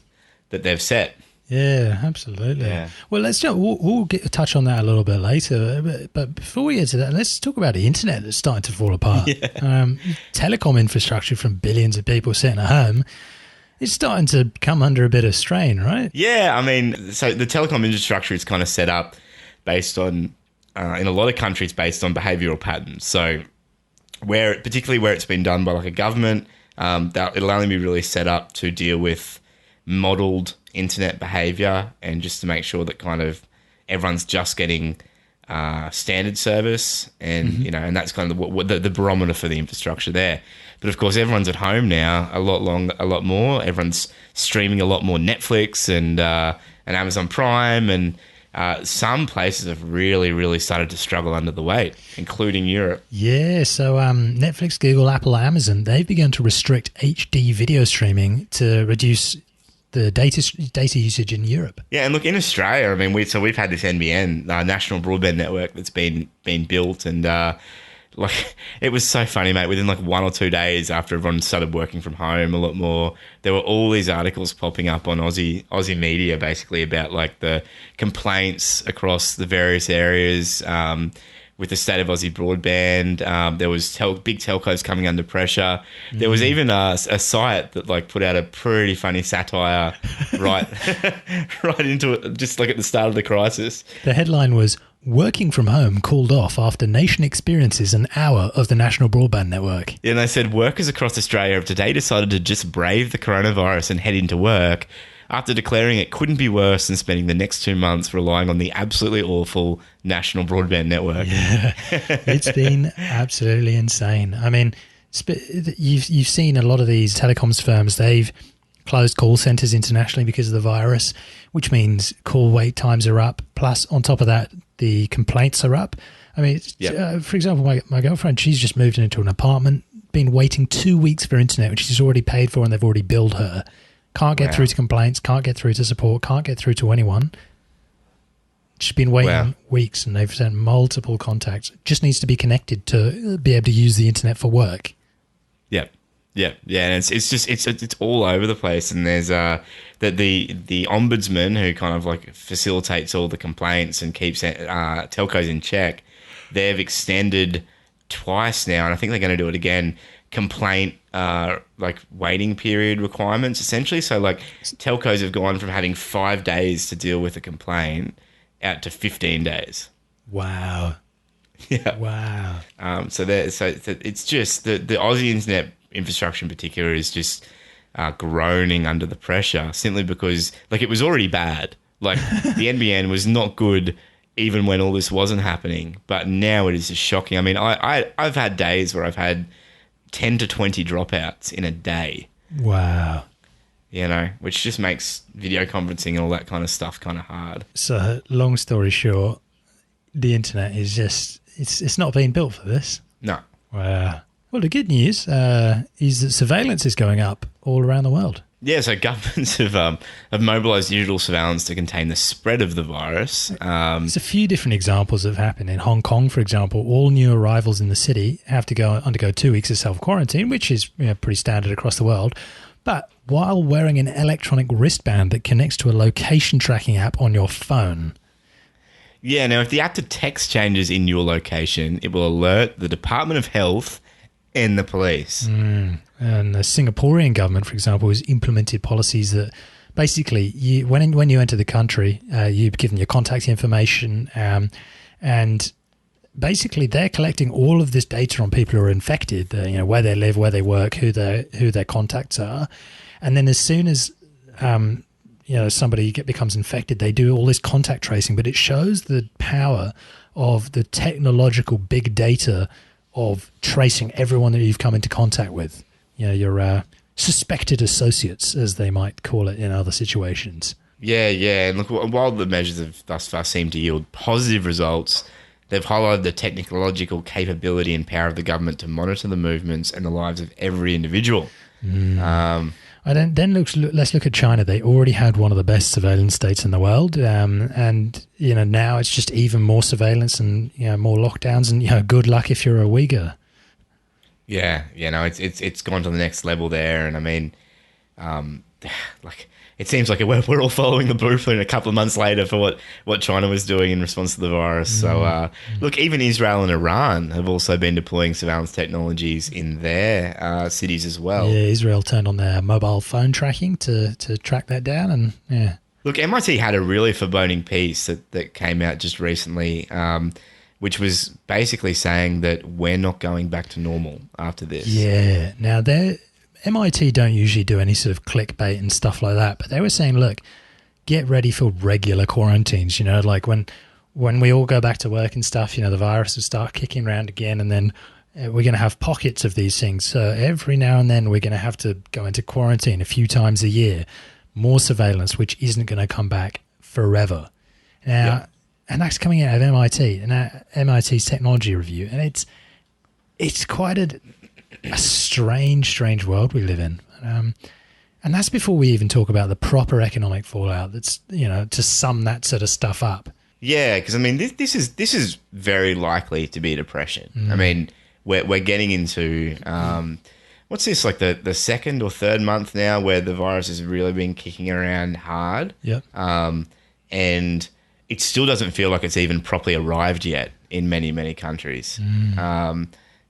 that they've set. Yeah, absolutely. Yeah. Well, we'll touch on that a little bit later. But before we get to that, let's talk about the internet that's starting to fall apart. Telecom infrastructure from billions of people sitting at home is starting to come under a bit of strain, right? Yeah, I mean, so the telecom infrastructure is kind of set up based on, in a lot of countries, based on behavioural patterns. So particularly where it's been done by like a government, it'll only be really set up to deal with modelled internet behaviour and just to make sure that kind of everyone's just getting standard service, and and that's kind of the barometer for the infrastructure there. But of course, everyone's at home now a lot more. Everyone's streaming a lot more Netflix and Amazon Prime, and some places have really, really started to struggle under the weight, including Europe. Yeah, so Netflix, Google, Apple, Amazon, they've begun to restrict HD video streaming to reduce the data usage in Europe. Yeah, and look, in Australia, I mean, we've had this NBN, National Broadband Network, that's been built, and like, it was so funny, mate. Within like 1 or 2 days after everyone started working from home a lot more, there were all these articles popping up on Aussie media, basically about like the complaints across the various areas with the state of Aussie broadband. There was big telcos coming under pressure. There was even a site that like put out a pretty funny satire right into it, just like at the start of the crisis. The headline was, "Working from home called off after nation experiences an hour of the national broadband network." And they said workers across Australia have today decided to just brave the coronavirus and head into work after declaring it couldn't be worse than spending the next 2 months relying on the absolutely awful national broadband network. Yeah, it's been absolutely insane. I mean, you've seen a lot of these telecoms firms, they've closed call centres internationally because of the virus, which means call wait times are up. Plus, on top of that, the complaints are up. I mean, for example, my girlfriend, she's just moved into an apartment, been waiting 2 weeks for internet, which she's already paid for and they've already billed her. Can't get through to complaints, can't get through to support, can't get through to anyone. She's been waiting weeks and they've sent multiple contacts. Just needs to be connected to be able to use the internet for work. Yeah. And it's all over the place. And there's the ombudsman who kind of like facilitates all the complaints and keeps telcos in check. They've extended twice now, and I think they're going to do it again, complaint like waiting period requirements essentially. So like telcos have gone from having 5 days to deal with a complaint out to 15 days. Wow. Yeah. Wow. So it's just the Aussie internet infrastructure in particular is just groaning under the pressure, simply because like it was already bad. Like the NBN was not good even when all this wasn't happening, but now it is just shocking. I mean, I've had days where I've had 10 to 20 dropouts in a day. Wow. Which just makes video conferencing and all that kind of stuff kind of hard. So long story short, the internet is just, it's not being built for this. No. Wow. Well, the good news is that surveillance is going up all around the world. Yeah, so governments have mobilised digital surveillance to contain the spread of the virus. There's a few different examples that have happened. In Hong Kong, for example, all new arrivals in the city have to undergo 2 weeks of self-quarantine, which is pretty standard across the world. But while wearing an electronic wristband that connects to a location tracking app on your phone. Yeah, now if the app detects changes in your location, it will alert the Department of Health and the police. And the Singaporean government, for example, has implemented policies that basically, when you enter the country, you're given your contact information, and basically they're collecting all of this data on people who are infected, where they live, where they work, who their contacts are, and then as soon as somebody becomes infected, they do all this contact tracing. But it shows the power of the technological big data of tracing everyone that you've come into contact with. Your suspected associates, as they might call it in other situations. Yeah. And look, while the measures have thus far seemed to yield positive results, they've highlighted the technological capability and power of the government to monitor the movements and the lives of every individual. Let's look at China. They already had one of the best surveillance states in the world, and now it's just even more surveillance and more lockdowns. And good luck if you're a Uyghur. Yeah, no, it's gone to the next level there, and I mean, like it seems like we're all following the blueprint a couple of months later for what China was doing in response to the virus. So, look, even Israel and Iran have also been deploying surveillance technologies in their cities as well. Yeah, Israel turned on their mobile phone tracking to track that down, and yeah. Look, MIT had a really foreboding piece that came out just recently, which was basically saying that we're not going back to normal after this. Yeah. Now, MIT don't usually do any sort of clickbait and stuff like that, but they were saying, look, get ready for regular quarantines, like when we all go back to work and stuff, the virus will start kicking around again, and then we're going to have pockets of these things. So every now and then we're going to have to go into quarantine a few times a year, more surveillance, which isn't going to come back forever. Now, and that's coming out of MIT and MIT's technology review, and it's quite a strange world we live in, and that's before we even talk about the proper economic fallout. That's to sum that sort of stuff up. Yeah, because I mean, this is very likely to be a depression. I mean, we're getting into what's this, like the second or third month now where the virus has really been kicking around hard. Yep. And it still doesn't feel like it's even properly arrived yet in many countries.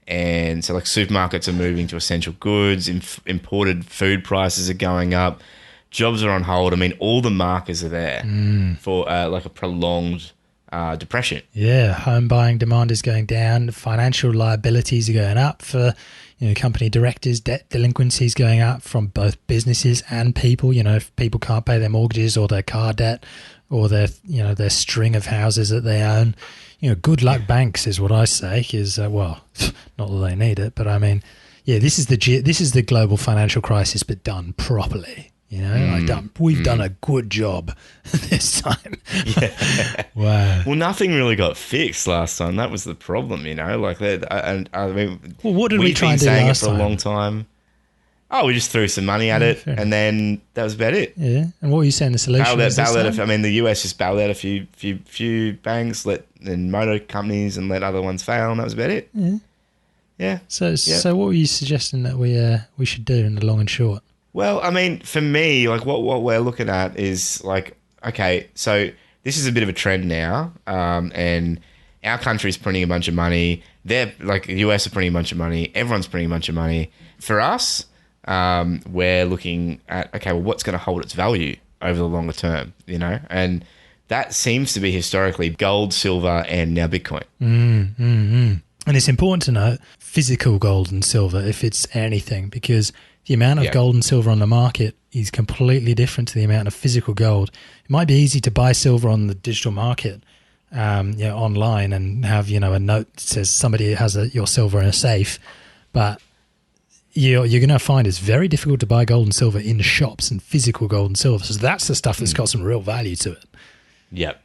And so like supermarkets are moving to essential goods, imported food prices are going up, jobs are on hold. I mean, all the markers are there for like a prolonged depression. Yeah, home buying demand is going down, financial liabilities are going up for company directors, debt delinquencies going up from both businesses and people. If people can't pay their mortgages or their car debt or their string of houses that they own, good luck banks is what I say. Is well, not that they need it, but I mean, yeah, this is the global financial crisis, but done properly. We've done a good job this time. Yeah. Wow. Well, nothing really got fixed last time. That was the problem, like that. And I mean, well, what did we try and do saying last it for time? a long time. Oh, we just threw some money at it, and then that was about it. Yeah. And what were you saying the solution was this time? I mean, the US just bailed out a few banks, and motor companies, and let other ones fail, and that was about it. Yeah. Yeah. So what were you suggesting that we should do in the long and short? Well, I mean, for me, like what we're looking at is like, okay, so this is a bit of a trend now, and our country's printing a bunch of money. They're like the US are printing a bunch of money. Everyone's printing a bunch of money. For us, we're looking at, okay, well, what's going to hold its value over the longer term, and that seems to be historically gold, silver, and now Bitcoin. And it's important to note physical gold and silver, if it's anything, because the amount of gold and silver on the market is completely different to the amount of physical gold. It might be easy to buy silver on the digital market, online, and have a note that says somebody has your silver in a safe, but you're going to find it's very difficult to buy gold and silver in shops and physical gold and silver. So that's the stuff that's got some real value to it. Yep.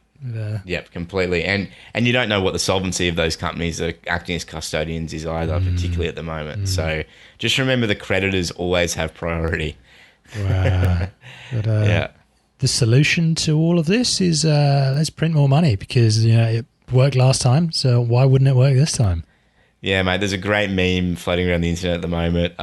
Yep, completely. And you don't know what the solvency of those companies that are acting as custodians is either, particularly at the moment. So just remember the creditors always have priority. Wow. But, the solution to all of this is let's print more money, because it worked last time, so why wouldn't it work this time? Yeah, mate, there's a great meme floating around the internet at the moment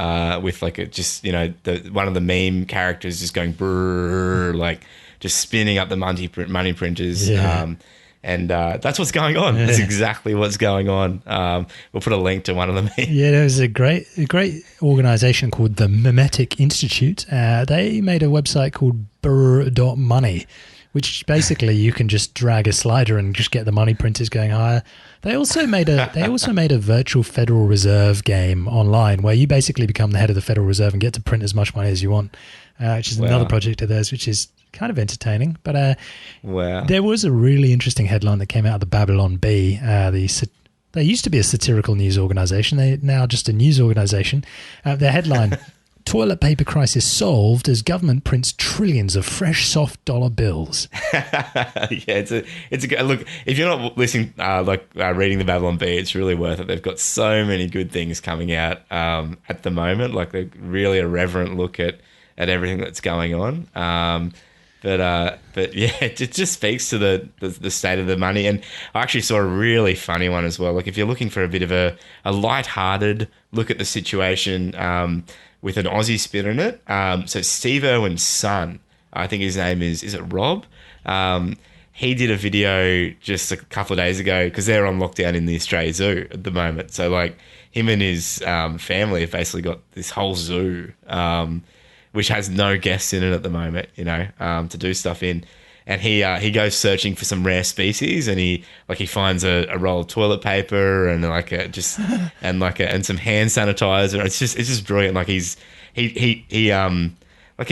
with like one of the meme characters just going brrr, like just spinning up the money printers. Yeah. And that's what's going on. Yeah. That's exactly what's going on. We'll put a link to one of them. Yeah, there was a great organization called the Memetic Institute. They made a website called burr.money, which basically you can just drag a slider and just get the money printers going higher. They also made a virtual Federal Reserve game online where you basically become the head of the Federal Reserve and get to print as much money as you want, which is another project of theirs, which is kind of entertaining. But there was a really interesting headline that came out of the Babylon Bee. They used to be a satirical news organization. They're now just a news organization. Their headline: toilet paper crisis solved as government prints trillions of fresh soft dollar bills. Yeah, it's a good look. If you're not listening, reading the Babylon Bee, it's really worth it. They've got so many good things coming out at the moment. Like, they're really a reverent look at everything that's going on. but yeah, it just speaks to the state of the money. And I actually saw a really funny one as well. Like if you're looking for a bit of a lighthearted look at the situation with an Aussie spin in it. So Steve Irwin's son, I think his name is it Rob? He did a video just a couple of days ago because they're on lockdown in the Australia Zoo at the moment. So like him and his family have basically got this whole zoo, which has no guests in it at the moment, to do stuff in. And he goes searching for some rare species, and he finds a roll of toilet paper and and some hand sanitizer. It's just brilliant. Like he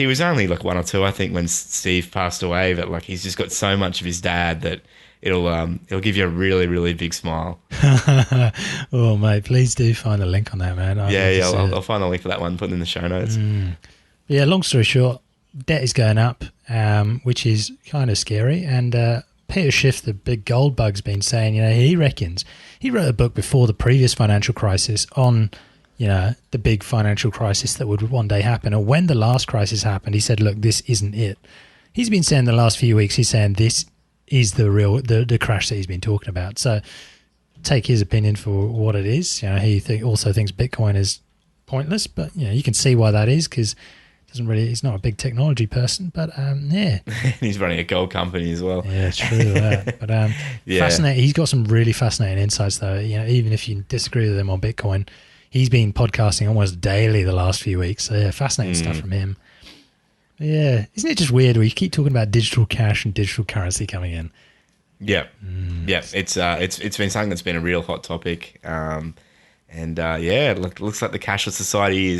was only like 1 or 2, I think, when Steve passed away, but like he's just got so much of his dad that it'll give you a really, really big smile. Oh mate, please do find a link on that, man. I'll find a link for that one, put it in the show notes. Yeah, long story short, debt is going up, which is kind of scary. And Peter Schiff, the big gold bug's been saying, he reckons he wrote a book before the previous financial crisis on the big financial crisis that would one day happen. Or when the last crisis happened, he said, look, this isn't it. He's been saying the last few weeks, he's saying this is the crash that he's been talking about. So take his opinion for what it is. He also thinks Bitcoin is pointless, but you can see why that is, because he's not a big technology person, but yeah. He's running a gold company as well. Yeah, it's true that. But fascinating. He's got some really fascinating insights though. Even if you disagree with him on Bitcoin, he's been podcasting almost daily the last few weeks. So yeah, fascinating stuff from him. Yeah. Isn't it just weird we keep talking about digital cash and digital currency coming in? Yeah. Yeah. It's been something that's been a real hot topic. It looks like the cashless society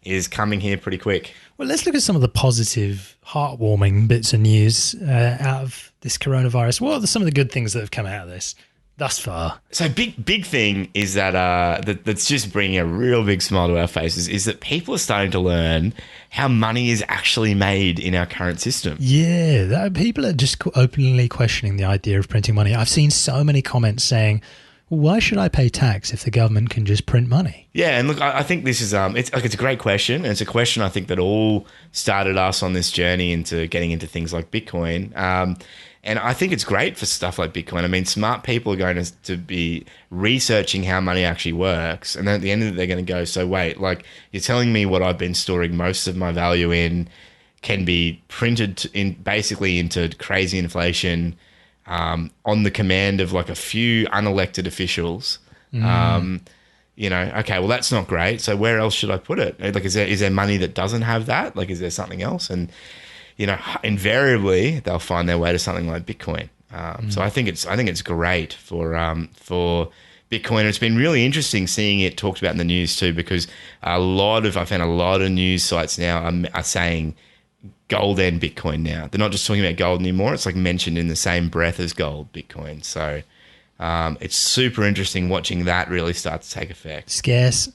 is coming here pretty quick. Well, let's look at some of the positive, heartwarming bits of news out of this coronavirus. What are some of the good things that have come out of this thus far? So big thing is that's just bringing a real big smile to our faces is that people are starting to learn how money is actually made in our current system. Yeah, people are just openly questioning the idea of printing money. I've seen so many comments saying, why should I pay tax if the government can just print money? Yeah, and look, I think this is it's a great question, and it's a question I think that all started us on this journey into getting into things like Bitcoin. And I think it's great for stuff like Bitcoin. I mean, smart people are going to be researching how money actually works, and then at the end of it, they're going to go, so wait, like you're telling me what I've been storing most of my value in can be printed into crazy inflation. On the command of like a few unelected officials, okay, well that's not great. So where else should I put it? Like, is there money that doesn't have that? Like, is there something else? And invariably they'll find their way to something like Bitcoin. So I think it's great for Bitcoin. It's been really interesting seeing it talked about in the news too, because I found a lot of news sites now are saying gold and Bitcoin now. They're not just talking about gold anymore. It's like mentioned in the same breath as gold, Bitcoin. So it's super interesting watching that really start to take effect. Scarce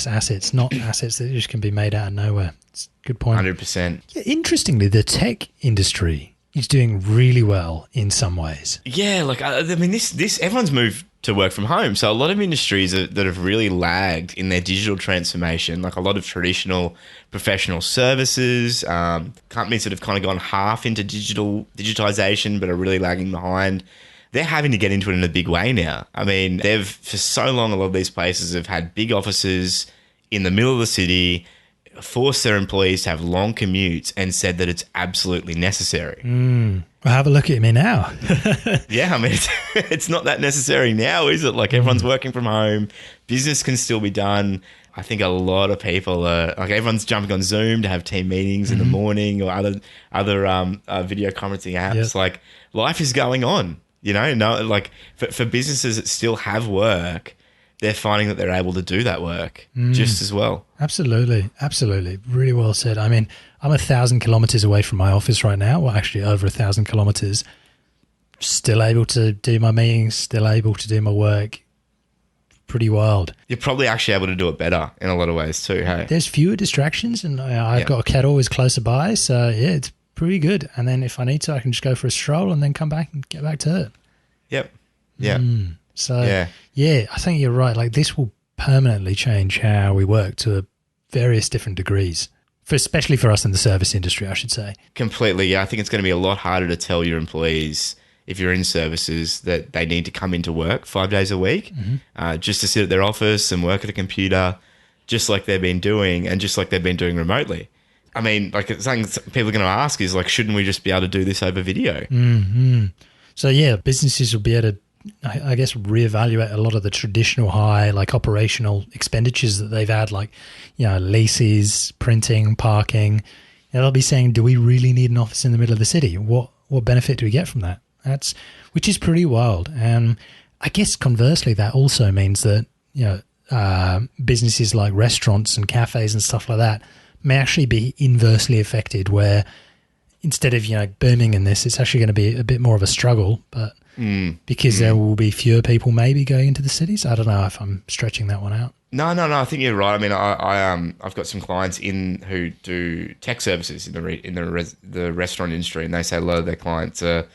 assets, not assets that just can be made out of nowhere. It's a good point. 100%. Yeah, interestingly, the tech industry is doing really well in some ways. Yeah, like I mean, this everyone's moved to work from home. So a lot of industries that have really lagged in their digital transformation, like a lot of traditional professional services, companies that have kind of gone half into digitization but are really lagging behind, they're having to get into it in a big way now. I mean, for so long, a lot of these places have had big offices in the middle of the city, forced their employees to have long commutes and said that it's absolutely necessary. Well, have a look at me now. Yeah, I mean, it's not that necessary now, is it? Like everyone's working from home, business can still be done. I think a lot of people are like everyone's jumping on Zoom to have team meetings in the morning or other video conferencing apps. Yep. Like life is going on, like for businesses that still have work, they're finding that they're able to do that work just as well. Absolutely. Really well said. I mean, I'm 1,000 kilometers away from my office right now. Well, actually over 1,000 kilometers. Still able to do my meetings, still able to do my work. Pretty wild. You're probably actually able to do it better in a lot of ways too, hey? There's fewer distractions, and I've got a cat always closer by. So, yeah, it's pretty good. And then if I need to, I can just go for a stroll and then come back and get back to it. Yep. Yeah. So, yeah, I think you're right. Like this will permanently change how we work to various different degrees. especially for us in the service industry, I should say. Completely, yeah. I think it's going to be a lot harder to tell your employees, if you're in services, that they need to come into work 5 days a week, just to sit at their office and work at a computer, just like they've been doing and just like they've been doing remotely. I mean, like something people are going to ask is like, shouldn't we just be able to do this over video? So yeah, businesses will be able to, I guess, reevaluate a lot of the traditional high, like operational expenditures that they've had, like, you know, leases, printing, parking. And they'll be saying, do we really need an office in the middle of the city? What benefit do we get from that? Which is pretty wild. And I guess conversely, that also means that, you know, businesses like restaurants and cafes and stuff like that may actually be inversely affected, where instead of, you know, booming in this, it's actually going to be a bit more of a struggle, but because there will be fewer people maybe going into the cities. I don't know if I'm stretching that one out. No. I think you're right. I mean, I've got some clients who do tech services in the restaurant industry, and they say a lot of their clients are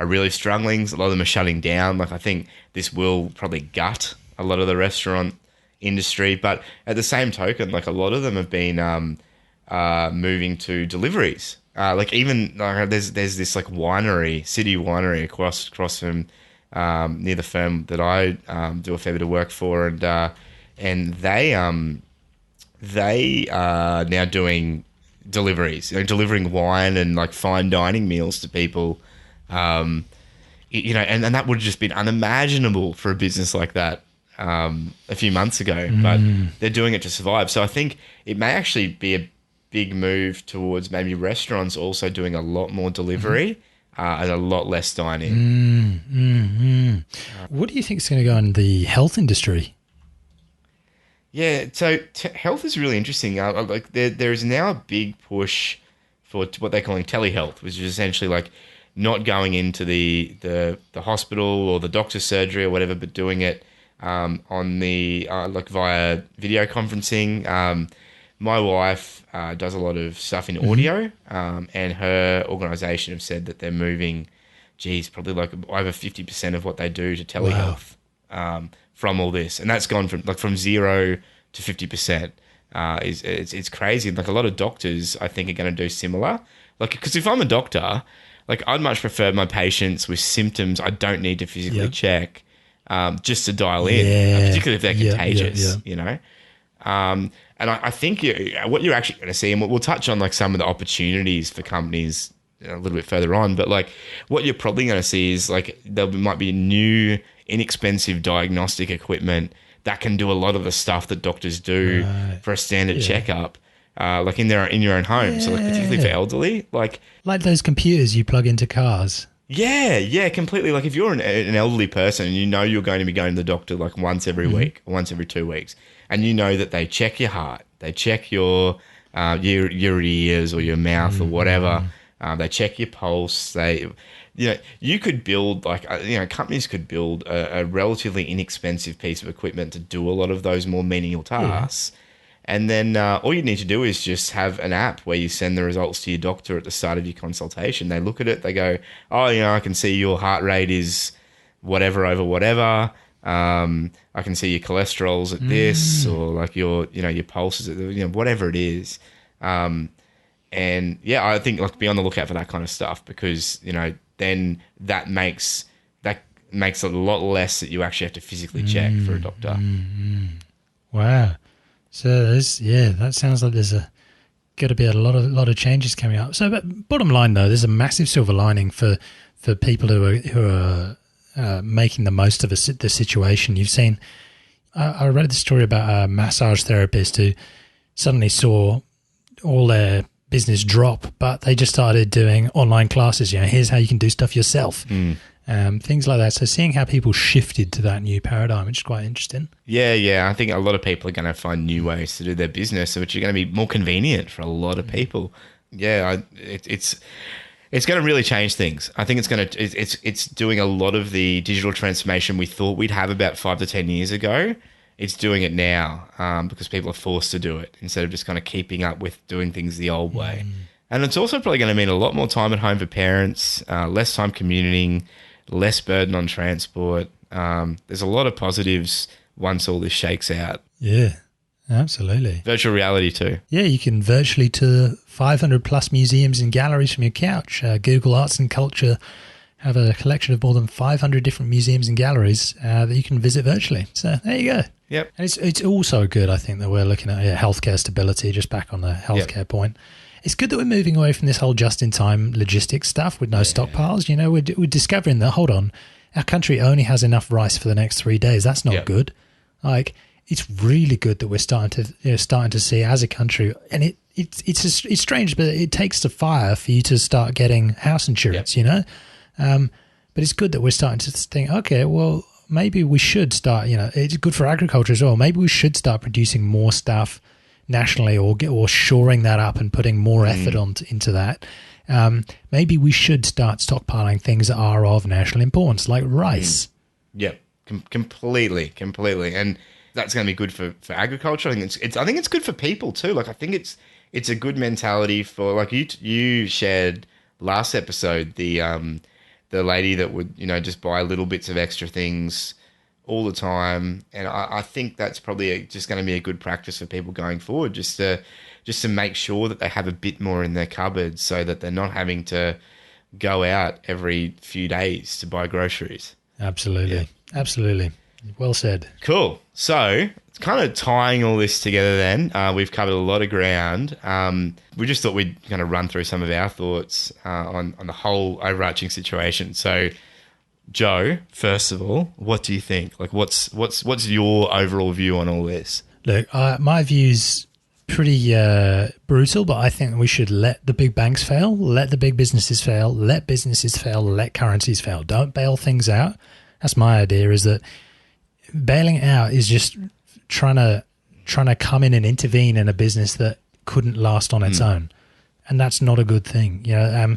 really struggling. A lot of them are shutting down. Like, I think this will probably gut a lot of the restaurant industry, but at the same token, like, a lot of them have been moving to deliveries. Like, even there's this like city winery across from near the firm that I do a fair bit of work for, and they are now doing deliveries, you know, delivering wine and like fine dining meals to people. You know, and that would have just been unimaginable for a business like that a few months ago, but they're doing it to survive. So I think it may actually be a big move towards maybe restaurants also doing a lot more delivery and a lot less dining. What do you think is going to go in the health industry? Yeah, so health is really interesting. Like there is now a big push for what they're calling telehealth, which is essentially like not going into the hospital or the doctor's surgery or whatever, but doing it on the like via video conferencing. My wife does a lot of stuff in audio, and her organisation have said that they're moving, probably like over 50% of what they do to telehealth from all this, and that's gone from 0 to 50%. It's crazy. Like, a lot of doctors, I think, are going to do similar. Like, because if I'm a doctor, like, I'd much prefer my patients with symptoms I don't need to physically check, just to dial in, particularly if they're contagious, you know. And I think what you're actually going to see, and we'll touch on like some of the opportunities for companies a little bit further on, but like what you're probably going to see is like there might be new inexpensive diagnostic equipment that can do a lot of the stuff that doctors do for a standard checkup, like in your own home. So like particularly for elderly, like those computers you plug into cars. Yeah, completely. Like, if you're an elderly person and you know you're going to be going to the doctor like once every week or once every 2 weeks, and you know that they check your heart, they check your ears or your mouth or whatever, they check your pulse. You could build companies could build a relatively inexpensive piece of equipment to do a lot of those more menial tasks. And then all you need to do is just have an app where you send the results to your doctor at the start of your consultation. They look at it, they go, oh, I can see your heart rate is whatever over whatever. I can see your cholesterol's at this, or like your pulse is at whatever it is. And yeah, I think like be on the lookout for that kind of stuff, because then that makes a lot less that you actually have to physically check for a doctor. Wow. So that sounds like there's got to be a lot of changes coming up. So, but bottom line though, there's a massive silver lining for people who are making the most of the situation. You've seen, I read the story about a massage therapist who suddenly saw all their business drop, but they just started doing online classes. Here's how you can do stuff yourself. Things like that. So seeing how people shifted to that new paradigm, which is quite interesting. Yeah. I think a lot of people are going to find new ways to do their business, which are going to be more convenient for a lot of people. Yeah, it's going to really change things. I think it's doing a lot of the digital transformation we thought we'd have about 5 to 10 years ago. It's doing it now because people are forced to do it instead of just kind of keeping up with doing things the old way. And it's also probably going to mean a lot more time at home for parents, less time commuting, less burden on transport. There's a lot of positives once all this shakes out. Yeah. Absolutely. Virtual reality too. Yeah, you can virtually tour 500 plus museums and galleries from your couch. Google Arts and Culture have a collection of more than 500 different museums and galleries that you can visit virtually. So there you go. Yep. And it's also good, I think, that we're looking at healthcare stability, just back on the healthcare point. It's good that we're moving away from this whole just-in-time logistics stuff with no stockpiles. You know, we're discovering that, hold on, our country only has enough rice for the next 3 days. That's not good. Like, it's really good that we're starting to see as a country, and it's strange, but it takes the fire for you to start getting house insurance, you know? But it's good that we're starting to think, okay, well, maybe we should start, you know, it's good for agriculture as well. Maybe we should start producing more stuff nationally or shoring that up and putting more effort into that. Maybe we should start stockpiling things that are of national importance, like rice. Yep, completely. And that's going to be good for agriculture. I think it's good for people too. Like, I think it's a good mentality for, like, you shared last episode, the lady that would, you know, just buy little bits of extra things all the time. And I think that's probably just going to be a good practice for people going forward, just to make sure that they have a bit more in their cupboard so that they're not having to go out every few days to buy groceries. Absolutely. Absolutely. Well said. Cool. So it's kind of tying all this together then. We've covered a lot of ground. We just thought we'd kind of run through some of our thoughts on the whole overarching situation. So, Joe, first of all, what do you think? Like, what's your overall view on all this? Look, my view's pretty brutal, but I think we should let the big banks fail, let the big businesses fail, let businesses fail, let currencies fail. Don't bail things out. That's my idea, is that bailing out is just trying to come in and intervene in a business that couldn't last on its own, and that's not a good thing. You know,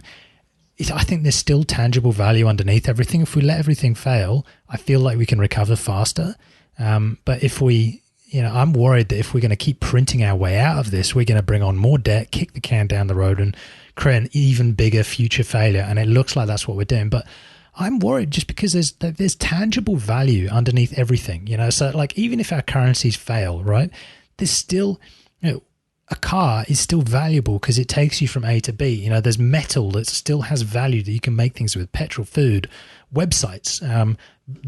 I think there's still tangible value underneath everything. If we let everything fail, I feel like we can recover faster. But if we, you know, I'm worried that if we're going to keep printing our way out of this, we're going to bring on more debt, kick the can down the road, and create an even bigger future failure. And it looks like that's what we're doing, but I'm worried just because there's tangible value underneath everything, you know. So, like, even if our currencies fail, right, there's still, you know, a car is still valuable because it takes you from A to B. You know, there's metal that still has value that you can make things with: petrol, food, websites,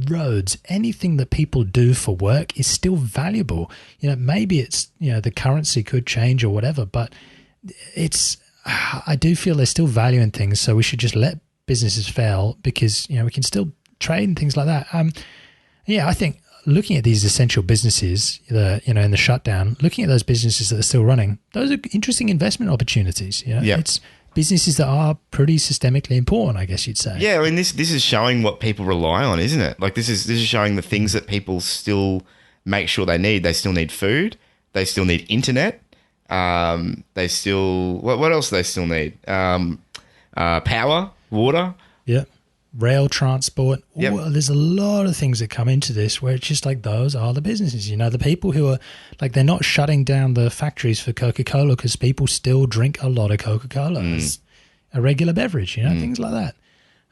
roads, anything that people do for work is still valuable. You know, maybe it's, you know, the currency could change or whatever, but I do feel there's still value in things. So we should just let businesses fail, because, you know, we can still trade and things like that. I think looking at these essential businesses, you know, in the shutdown, looking at those businesses that are still running, those are interesting investment opportunities. You know, it's businesses that are pretty systemically important, I guess you'd say. Yeah, I mean, this is showing what people rely on, isn't it? Like, this is showing the things that people still make sure they need. They still need food. They still need internet. They still, what else do they still need? Power. Water. Yeah. Rail transport. Yep. There's a lot of things that come into this where it's just like, those are the businesses. You know, the people who are like, they're not shutting down the factories for Coca-Cola because people still drink a lot of Coca-Cola as a regular beverage, you know, things like that.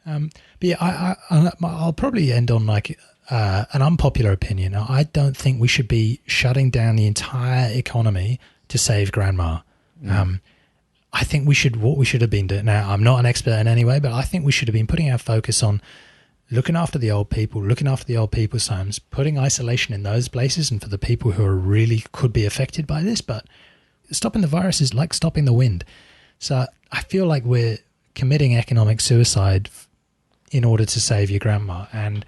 But yeah, I'll probably end on like an unpopular opinion. I don't think we should be shutting down the entire economy to save grandma. I think what we should have been doing. Now, I'm not an expert in any way, but I think we should have been putting our focus on looking after the old people, looking after the old people's homes, putting isolation in those places, and for the people who are really could be affected by this. But stopping the virus is like stopping the wind. So I feel like we're committing economic suicide in order to save your grandma. And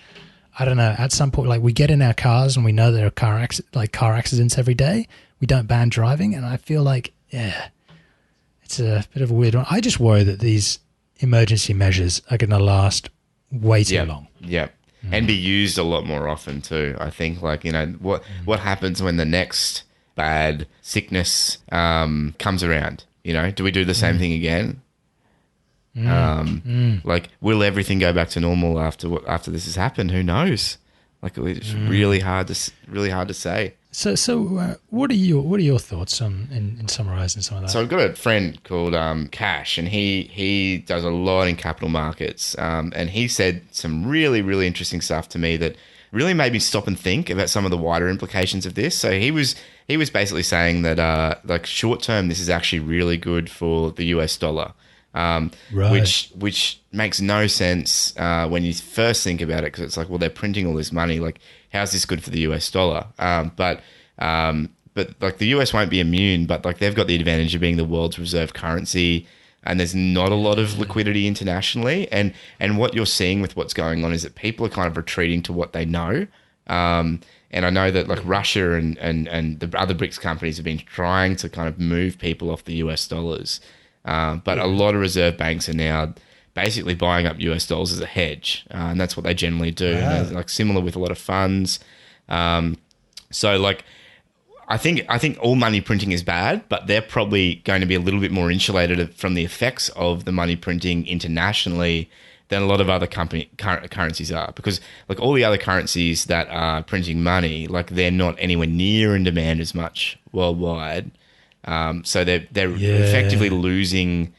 I don't know, at some point, like, we get in our cars and we know there are car accidents every day. We don't ban driving. And I feel like, it's a bit of a weird one. I just worry that these emergency measures are going to last way too long. Yeah. And be used a lot more often too. I think, like, you know, what happens when the next bad sickness comes around? You know, do we do the same thing again? Like, will everything go back to normal after this has happened? Who knows? Like, it's really hard to say. So what are your thoughts on in summarising some of that? So I've got a friend called Cash, and he does a lot in capital markets, and he said some really, really interesting stuff to me that really made me stop and think about some of the wider implications of this. So he was basically saying that like short term, this is actually really good for the US dollar, Right. which makes no sense when you first think about it, because it's like, well, they're printing all this money. Like, how's this good for the US dollar? But like the US won't be immune, but like they've got the advantage of being the world's reserve currency, and there's not a lot of liquidity internationally. And what you're seeing with what's going on is that people are kind of retreating to what they know. And I know that like Russia and the other BRICS companies have been trying to kind of move people off the US dollars. But a lot of reserve banks are now basically buying up US dollars as a hedge. And that's what they generally do. Wow. And they're, like, similar with a lot of funds. So like, I think all money printing is bad, but they're probably going to be a little bit more insulated from the effects of the money printing internationally than a lot of other currencies are, because like all the other currencies that are printing money, like they're not anywhere near in demand as much worldwide. So they're effectively losing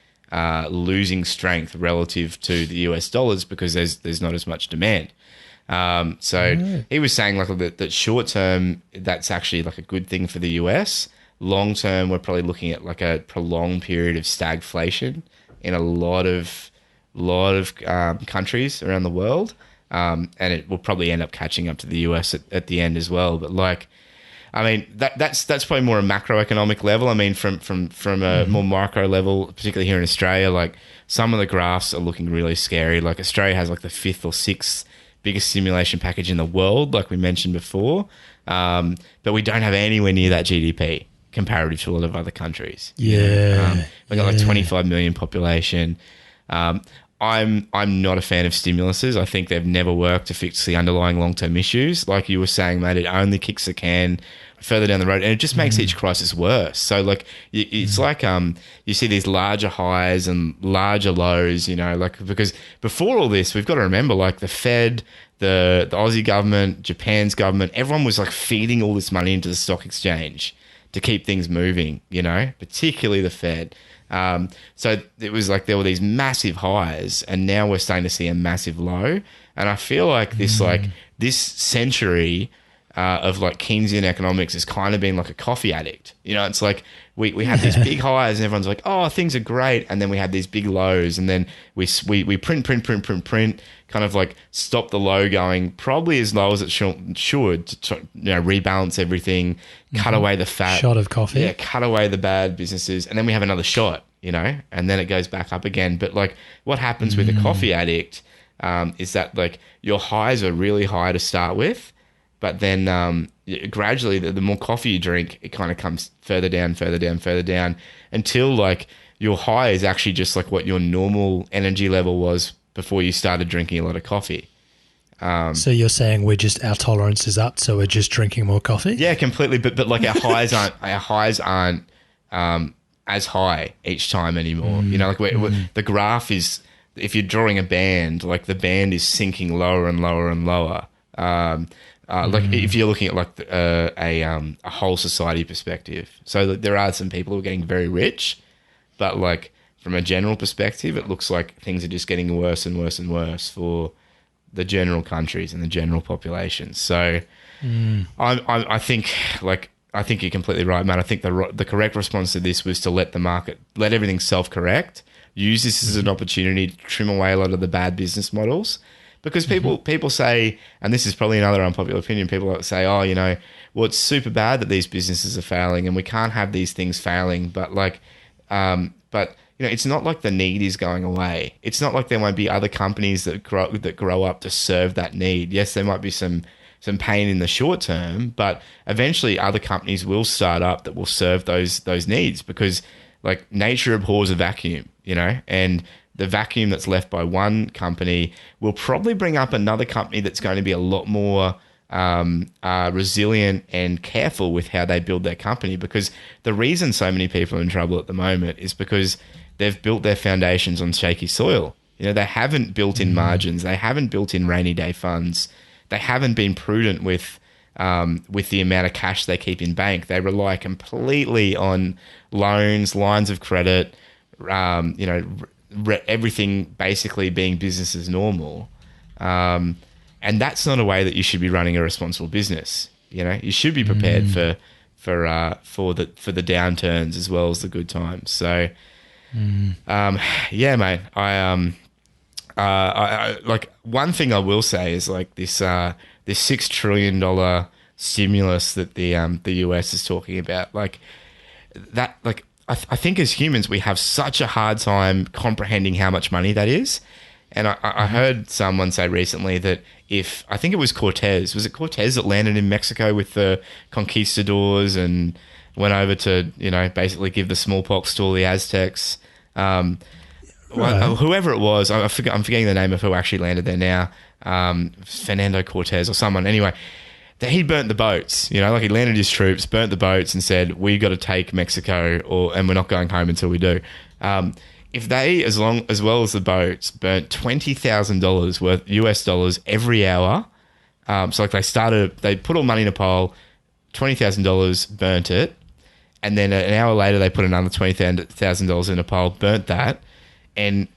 strength relative to the US dollars because there's not as much demand. So he was saying like that short term, that's actually like a good thing for the US. Long term, we're probably looking at like a prolonged period of stagflation in a lot of countries around the world. And it will probably end up catching up to the US at the end as well. But like, I mean, that's probably more a macroeconomic level. I mean, from a more micro level, particularly here in Australia, like some of the graphs are looking really scary. Like Australia has like the 5th or 6th biggest stimulation package in the world, like we mentioned before. But we don't have anywhere near that GDP comparative to a lot of other countries. Yeah. We've got like 25 million population. I'm not a fan of stimuluses. I think they've never worked to fix the underlying long-term issues. Like you were saying, mate, it only kicks the can further down the road, and it just makes each crisis worse. So like it's like you see these larger highs and larger lows, you know, like because before all this, we've got to remember like the Fed, the Aussie government, Japan's government, everyone was like feeding all this money into the stock exchange to keep things moving, you know, particularly the Fed. So it was like there were these massive highs, and now we're starting to see a massive low. And I feel like this century of like Keynesian economics has kind of been like a coffee addict. You know, it's like we have these big highs and everyone's like, oh, things are great. And then we have these big lows, and then we print, kind of like stop the low going probably as low as it should to, you know, rebalance everything, cut away the fat. Shot of coffee. Yeah, cut away the bad businesses. And then we have another shot, you know, and then it goes back up again. But like what happens with a coffee addict is that like your highs are really high to start with. But then gradually, the more coffee you drink, it kind of comes further down until like your high is actually just like what your normal energy level was before you started drinking a lot of coffee. So you're saying our tolerance is up, so we're just drinking more coffee? Yeah, completely. But like our highs aren't as high each time anymore. You know, like the graph is, if you're drawing a band, like the band is sinking lower and lower and lower. Like if you're looking at like a whole society perspective. So there are some people who are getting very rich, but like from a general perspective, it looks like things are just getting worse and worse and worse for the general countries and the general population. So I think you're completely right, man. I think the correct response to this was to let everything self-correct, use this as an opportunity to trim away a lot of the bad business models. Because people say, and this is probably another unpopular opinion, people say, oh, you know, well, it's super bad that these businesses are failing and we can't have these things failing. But like, you know, it's not like the need is going away. It's not like there won't be other companies that grow up to serve that need. Yes, there might be some pain in the short term, but eventually other companies will start up that will serve those needs, because like nature abhors a vacuum, you know, and the vacuum that's left by one company will probably bring up another company that's going to be a lot more resilient and careful with how they build their company. Because the reason so many people are in trouble at the moment is because they've built their foundations on shaky soil. You know, they haven't built in margins. They haven't built in rainy day funds. They haven't been prudent with the amount of cash they keep in bank. They rely completely on loans, lines of credit, you know, everything basically being business as normal. And And that's not a way that you should be running a responsible business. You know, you should be prepared for the downturns as well as the good times. So, yeah, mate. I like, one thing I will say is like this $6 trillion stimulus that the US is talking about, like that, like I think as humans we have such a hard time comprehending how much money that is. And I heard someone say recently that if, I think it was Cortez that landed in Mexico with the conquistadors and went over to, you know, basically give the smallpox to all the Aztecs. Whoever it was, I'm forgetting the name of who actually landed there now. Fernando Cortez or someone. Anyway, that he burnt the boats. You know, like he landed his troops, burnt the boats, and said, "We got to take Mexico, and we're not going home until we do." If they, as well as the boats, burnt $20,000 worth US dollars every hour, so like they put all money in a pile, $20,000, burnt it, and then an hour later they put another $20,000 in a pile, burnt that, and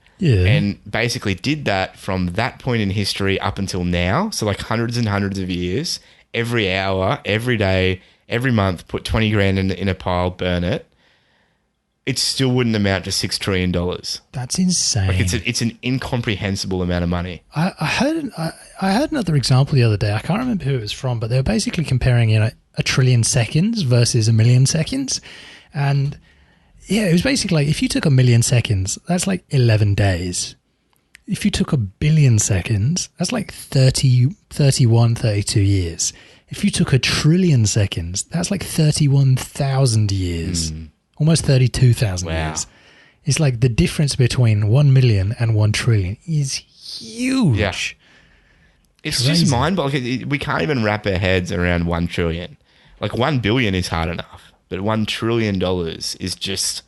basically did that from that point in history up until now. So like hundreds and hundreds of years, every hour, every day, every month, put 20 grand in a pile, burn it. It still wouldn't amount to $6 trillion. That's insane. Like it's an incomprehensible amount of money. I heard another example the other day. I can't remember who it was from, but they were basically comparing, you know, 1 trillion seconds versus 1 million seconds. And yeah, it was basically like if you took 1 million seconds, that's like 11 days. If you took 1 billion seconds, that's like 30, 31, 32 years. If you took 1 trillion seconds, that's like 31,000 years. Almost 32,000 years. It's like the difference between 1 million and 1 trillion is huge. Yeah. It's crazy. Just mind-boggling. We can't even wrap our heads around 1 trillion. Like 1 billion is hard enough, but $1 trillion is just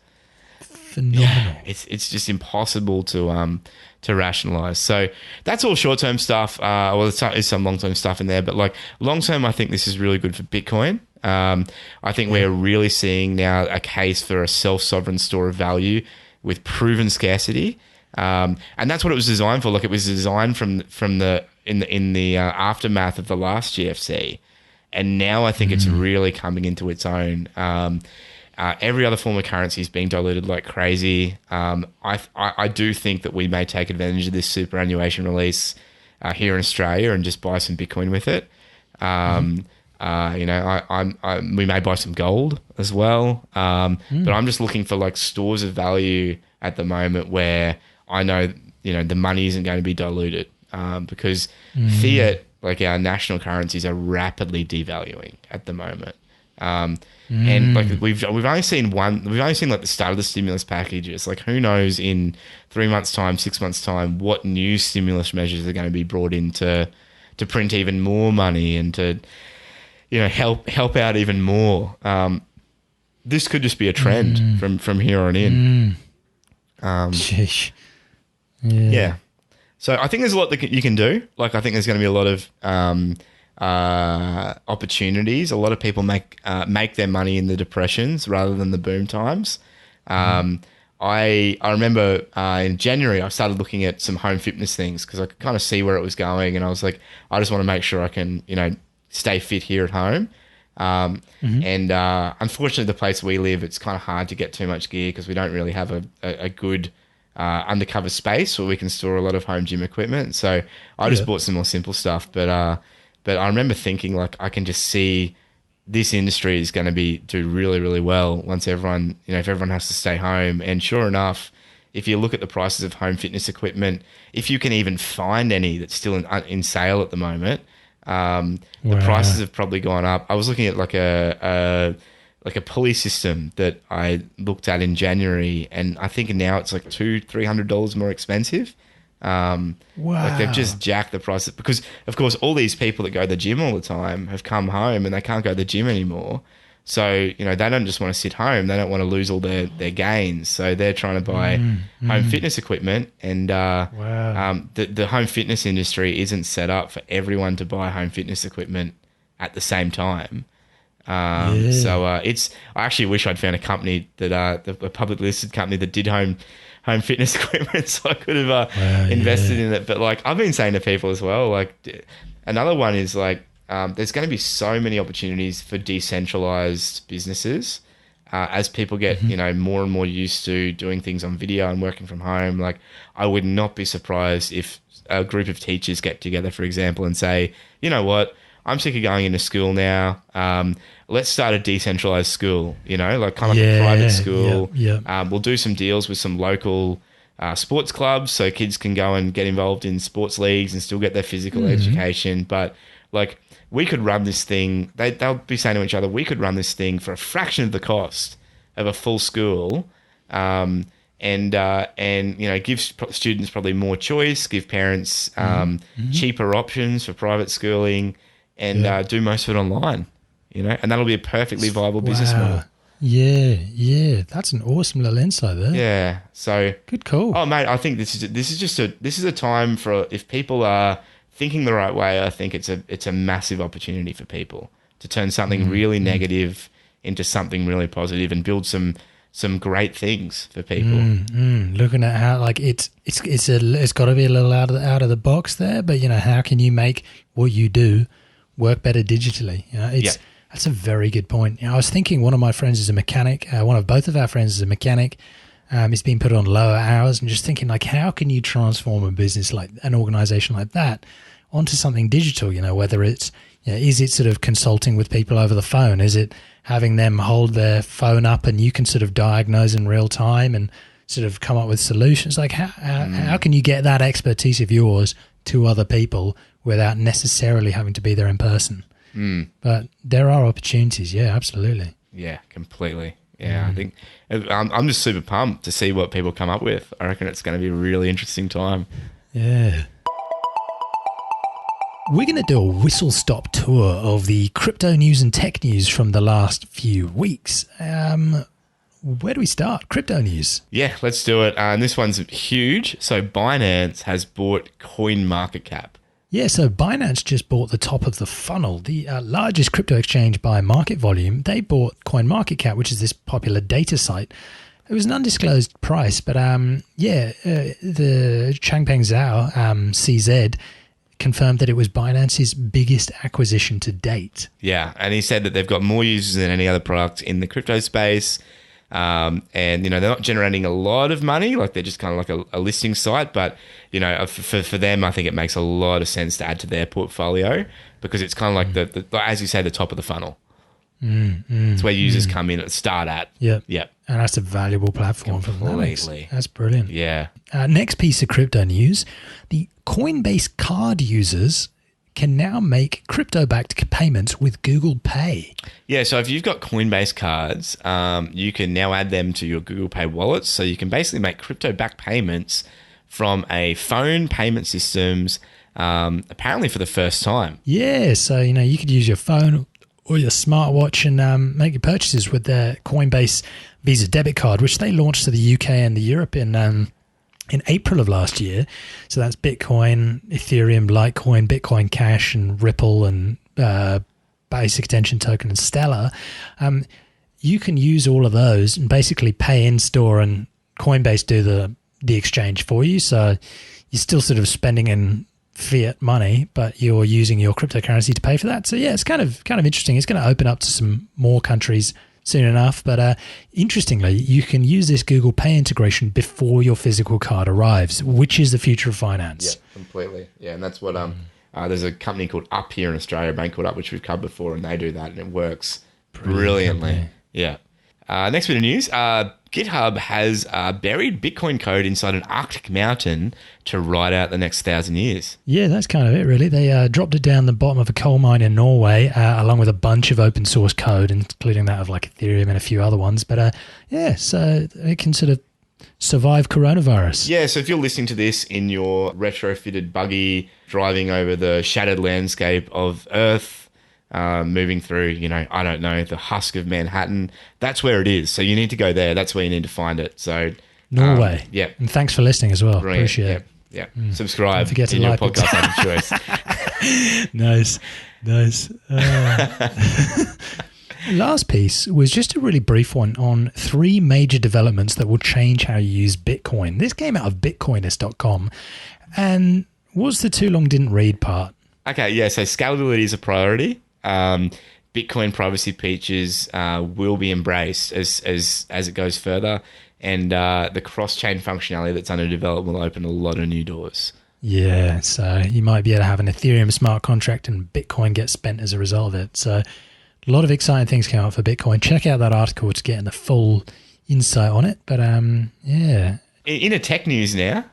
phenomenal. Yeah, it's just impossible to rationalize. So that's all short-term stuff. Well, there's some long-term stuff in there, but like long-term, I think this is really good for Bitcoin. I think we're really seeing now a case for a self-sovereign store of value with proven scarcity, and that's what it was designed for. Like it was designed from the aftermath of the last GFC, and now I think it's really coming into its own. Every other form of currency is being diluted like crazy. I do think that we may take advantage of this superannuation release here in Australia and just buy some Bitcoin with it. You know, we may buy some gold as well. But I'm just looking for like stores of value at the moment where I know, you know, the money isn't going to be diluted, because fiat, like our national currencies, are rapidly devaluing at the moment. And like we've only seen like the start of the stimulus packages. Like who knows in 3 months' time, 6 months' time, what new stimulus measures are going to be brought in to print even more money and to, you know, help out even more. This could just be a trend from here on in. Sheesh. Yeah. So I think there's a lot that you can do. Like I think there's going to be a lot of opportunities. A lot of people make their money in the depressions rather than the boom times. I remember in January I started looking at some home fitness things because I could kind of see where it was going, and I was like, I just want to make sure I can, you know, stay fit here at home. And unfortunately, the place we live, it's kind of hard to get too much gear because we don't really have a good undercover space where we can store a lot of home gym equipment. So I just bought some more simple stuff. But I remember thinking, like, I can just see this industry is going to do really, really well once everyone, you know, if everyone has to stay home. And sure enough, if you look at the prices of home fitness equipment, if you can even find any that's still in sale at the moment, the prices have probably gone up. I was looking at like a pulley system that I looked at in January, and I think now it's like $200-300 more expensive. Like they've just jacked the price because, of course, all these people that go to the gym all the time have come home and they can't go to the gym anymore. So, you know, they don't just want to sit home. They don't want to lose all their gains. So they're trying to buy home fitness equipment. And the home fitness industry isn't set up for everyone to buy home fitness equipment at the same time. So I actually wish I'd found a company that a public listed company that did home fitness equipment, so I could have invested in it. But like I've been saying to people as well, like another one is like there's going to be so many opportunities for decentralized businesses as people get more and more used to doing things on video and working from home. Like I would not be surprised if a group of teachers get together, for example, and say, you know what, I'm sick of going into school now. Let's start a decentralized school, like kind of like a private school. We'll do some deals with some local sports clubs so kids can go and get involved in sports leagues and still get their physical education. But like we could run this thing, they'll be saying to each other, we could run this thing for a fraction of the cost of a full school. And give students probably more choice, give parents cheaper options for private schooling, and do most of it online, and that'll be a perfectly viable business model. Yeah, that's an awesome little insight there. Yeah, so good call. Oh mate, I think this is a time for, if people are thinking the right way, I think it's a massive opportunity for people to turn something really negative into something really positive and build some great things for people. Looking at how like it's got to be a little out of the box there, but how can you make what you do work better digitally? That's a very good point. I was thinking one of my friends is a mechanic. One of both of our friends is a mechanic. He's been put on lower hours, and just thinking like, how can you transform a business like an organization like that onto something digital? Whether it's is it sort of consulting with people over the phone? Is it having them hold their phone up and you can sort of diagnose in real time and sort of come up with solutions? Like how can you get that expertise of yours to other people without necessarily having to be there in person? But there are opportunities. Yeah, absolutely. Yeah, completely. Yeah, I think I'm just super pumped to see what people come up with. I reckon it's going to be a really interesting time. Yeah. We're going to do a whistle-stop tour of the crypto news and tech news from the last few weeks. Where do we start? Crypto news. Yeah, let's do it. And this one's huge. So Binance has bought CoinMarketCap. Yeah, so Binance just bought the top of the funnel, the largest crypto exchange by market volume. They bought CoinMarketCap, which is this popular data site. It was an undisclosed price, but the Changpeng Zhao, CZ, confirmed that it was Binance's biggest acquisition to date. Yeah, and he said that they've got more users than any other product in the crypto space. And they're not generating a lot of money, like they're just kind of like a listing site, but for them, I think it makes a lot of sense to add to their portfolio because it's kind of like the as you say, the top of the funnel. It's where users come in and start at. Yep. And that's a valuable platform for them. That's brilliant. Yeah. Next piece of crypto news, the Coinbase card users can now make crypto-backed payments with Google Pay. Yeah, so if you've got Coinbase cards, you can now add them to your Google Pay wallet. So you can basically make crypto-backed payments from a phone payment systems, apparently for the first time. Yeah, so you could use your phone or your smartwatch and make your purchases with their Coinbase Visa debit card, which they launched to the UK and the Europe in April of last year. So that's Bitcoin, Ethereum, Litecoin, Bitcoin Cash, and Ripple, and Basic Attention Token, and Stellar. You can use all of those and basically pay in store, and Coinbase do the exchange for you. So you're still sort of spending in fiat money, but you're using your cryptocurrency to pay for that. So yeah, it's kind of interesting. It's going to open up to some more countries soon enough, but interestingly, you can use this Google Pay integration before your physical card arrives, which is the future of finance. Yeah, completely. Yeah, and that's what there's a company called Up here in Australia, a bank called Up, which we've covered before, and they do that, and it works brilliantly. Yeah. Next bit of news, GitHub has buried Bitcoin code inside an Arctic mountain to ride out the next 1,000 years. Yeah, that's kind of it, really. They dropped it down the bottom of a coal mine in Norway, along with a bunch of open source code, including that of like Ethereum and a few other ones. But so it can sort of survive coronavirus. Yeah, so if you're listening to this in your retrofitted buggy, driving over the shattered landscape of Earth, moving through, I don't know, the husk of Manhattan, that's where it is. So you need to go there. That's where you need to find it. So Norway. Yeah. And thanks for listening as well. Brilliant. Appreciate it. Yeah. Subscribe in your podcast app of choice. Nice. Last piece was just a really brief one on 3 major developments that will change how you use Bitcoin. This came out of bitcoinist.com. And what's the too long didn't read part? Okay, yeah, so scalability is a priority. Bitcoin privacy features will be embraced as it goes further. And the cross-chain functionality that's under development will open a lot of new doors. Yeah, so you might be able to have an Ethereum smart contract and Bitcoin gets spent as a result of it. So a lot of exciting things came out for Bitcoin. Check out that article to get the full insight on it. But yeah. In a tech news now,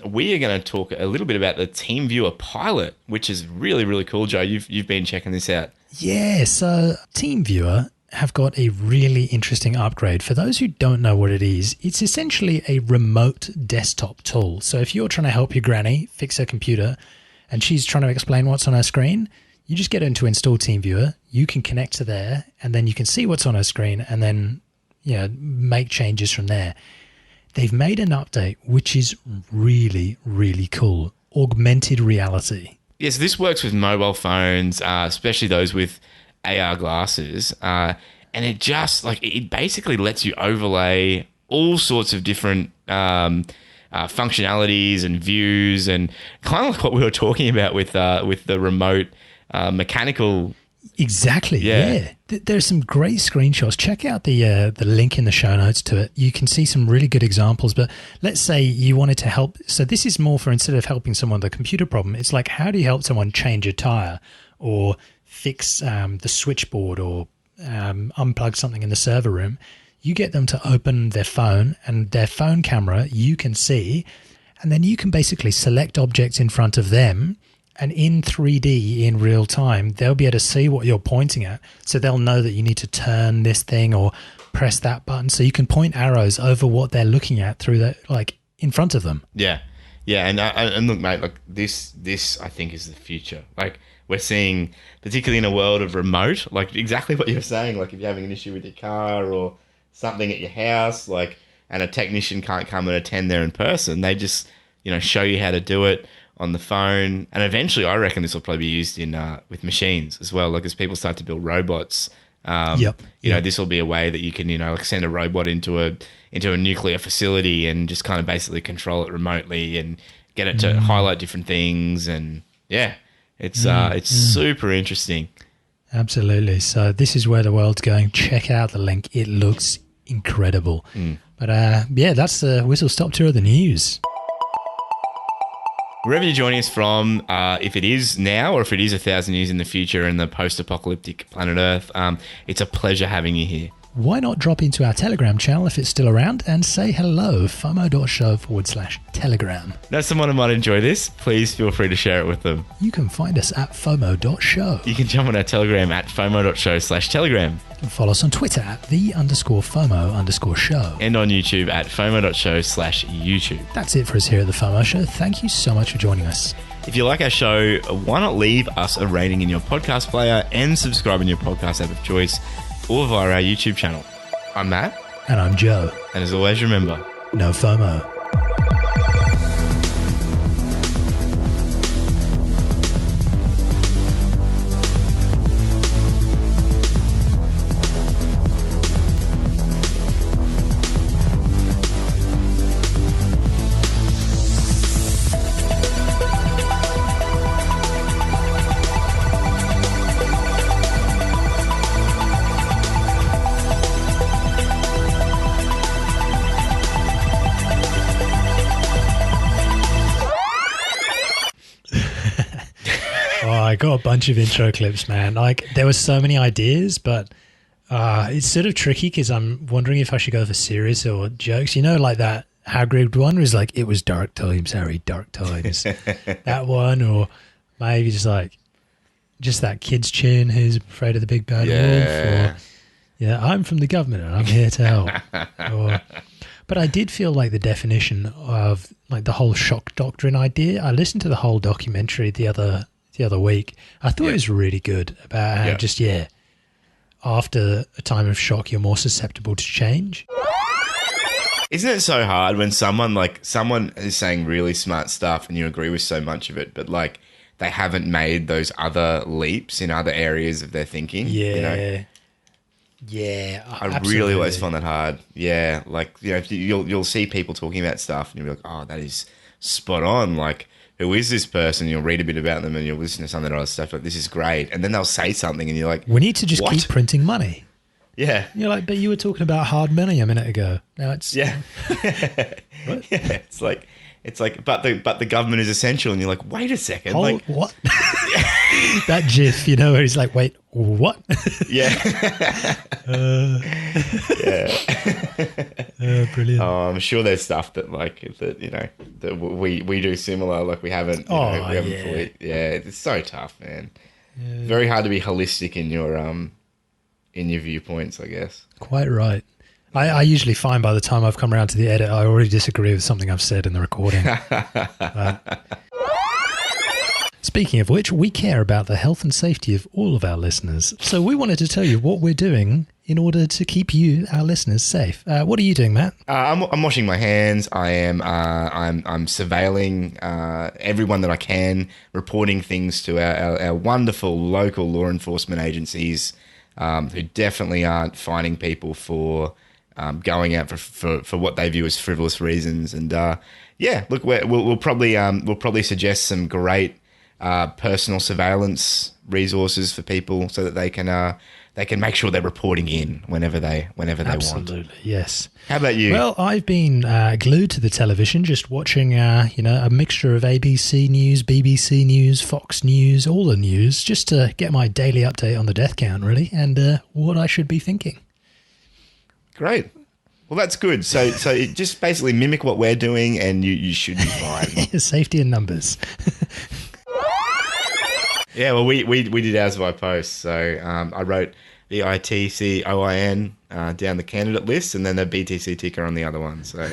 we are going to talk a little bit about the Teamviewer pilot, which is really, really cool, Joe. You've been checking this out. Yeah, so Teamviewer have got a really interesting upgrade. For those who don't know what it is, it's essentially a remote desktop tool. So if you're trying to help your granny fix her computer and she's trying to explain what's on her screen, you just get her to install Teamviewer. You can connect to there and then you can see what's on her screen and then make changes from there. They've made an update which is really, really cool. Augmented reality. Yes, this works with mobile phones, especially those with AR glasses, and it just it basically lets you overlay all sorts of different functionalities and views, and kind of like what we were talking about with the remote mechanical. Exactly. Yeah. There's some great screenshots. Check out the link in the show notes to it. You can see some really good examples. But let's say you wanted to help. So this is more for instead of helping someone with a computer problem, it's like how do you help someone change a tire or fix the switchboard or unplug something in the server room? You get them to open their phone and their phone camera you can see, and then you can basically select objects in front of them. And in 3D, in real time, they'll be able to see what you're pointing at. So they'll know that you need to turn this thing or press that button. So you can point arrows over what they're looking at through that, in front of them. Yeah. Yeah. And look, mate, this I think is the future. We're seeing, particularly in a world of remote, exactly what you're saying. If you're having an issue with your car or something at your house, and a technician can't come and attend there in person, they just, show you how to do it on the phone. And eventually I reckon this will probably be used in with machines as well. As people start to build robots, this will be a way that you can, send a robot into a nuclear facility and just kind of basically control it remotely and get it to highlight different things. And yeah, it's super interesting. Absolutely. So this is where the world's going. Check out the link. It looks incredible. But that's the whistle stop tour of the news. Wherever you're joining us from, if it is now or if it is 1,000 years in the future in the post-apocalyptic planet Earth, it's a pleasure having you here. Why not drop into our Telegram channel if it's still around and say hello, FOMO.show/Telegram. Know someone who might enjoy this? Please feel free to share it with them. You can find us at FOMO.show. You can jump on our Telegram at FOMO.show/Telegram. You can follow us on Twitter at _FOMO_show. And on YouTube at FOMO.show/YouTube. That's it for us here at the FOMO Show. Thank you so much for joining us. If you like our show, why not leave us a rating in your podcast player and subscribe in your podcast app of choice, or via our YouTube channel. I'm Matt. And I'm Joe. And as always, remember, no FOMO. I got a bunch of intro clips, man. There were so many ideas, but it's sort of tricky because I'm wondering if I should go for serious or jokes. That Hagrid one was it was dark times, Harry, dark times. That one, or maybe just that kid's chin who's afraid of the big bad wolf. Or, I'm from the government and I'm here to help. But I did feel like the definition of the whole shock doctrine idea. I listened to the whole documentary the other week. I thought it was really good about how after a time of shock, you're more susceptible to change. Isn't it so hard when someone is saying really smart stuff and you agree with so much of it, but they haven't made those other leaps in other areas of their thinking? Yeah. Yeah, I really always find that hard. Yeah, like, you know, you'll see people talking about stuff, and you'll be like, oh, that is spot on. Like, who is this person? You'll read a bit about them, and you'll listen to some of their other stuff. Like, this is great. And then they'll say something, and you're like, we need to just what? keep printing money. Yeah. You're like, but you were talking about hard money a minute ago. Now it's Yeah. What? Yeah. It's like, but the government is essential, and you're like, wait a second, like, what? That GIF, you know, where he's like, wait, what? yeah. Brilliant. Oh, I'm sure there's stuff that you know, that we do similar. Like, we haven't fully. Yeah, it's so tough, man. Yeah. Very hard to be holistic in your viewpoints, I guess. Quite right. I usually find by the time I've come around to the edit, I already disagree with something I've said in the recording. Speaking of which, we care about the health and safety of all of our listeners. So we wanted to tell you what we're doing in order to keep you, our listeners, safe. What are you doing, Matt? I'm washing my hands. I'm surveilling everyone that I can, reporting things to our wonderful local law enforcement agencies, who definitely aren't fining people for going out for what they view as frivolous reasons. And look, we'll probably suggest some great personal surveillance resources for people so that they can make sure they're reporting in whenever they want. Absolutely, yes. How about you? Well, I've been glued to the television, just watching a mixture of ABC News, BBC News, Fox News, all the news, just to get my daily update on the death count, really, and what I should be thinking. Great. Well, that's good. So it just basically mimic what we're doing, and you should be fine. Safety in numbers. Yeah, well, we did ours by post. So I wrote the ITCOIN down the candidate list, and then the BTC ticker on the other one. So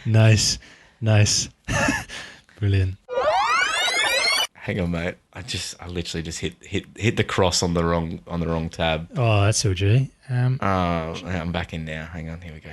Nice. Brilliant. hang on, mate. I literally just hit the cross on the wrong tab. Oh, that's OG. I'm back in now. Hang on. Here we go.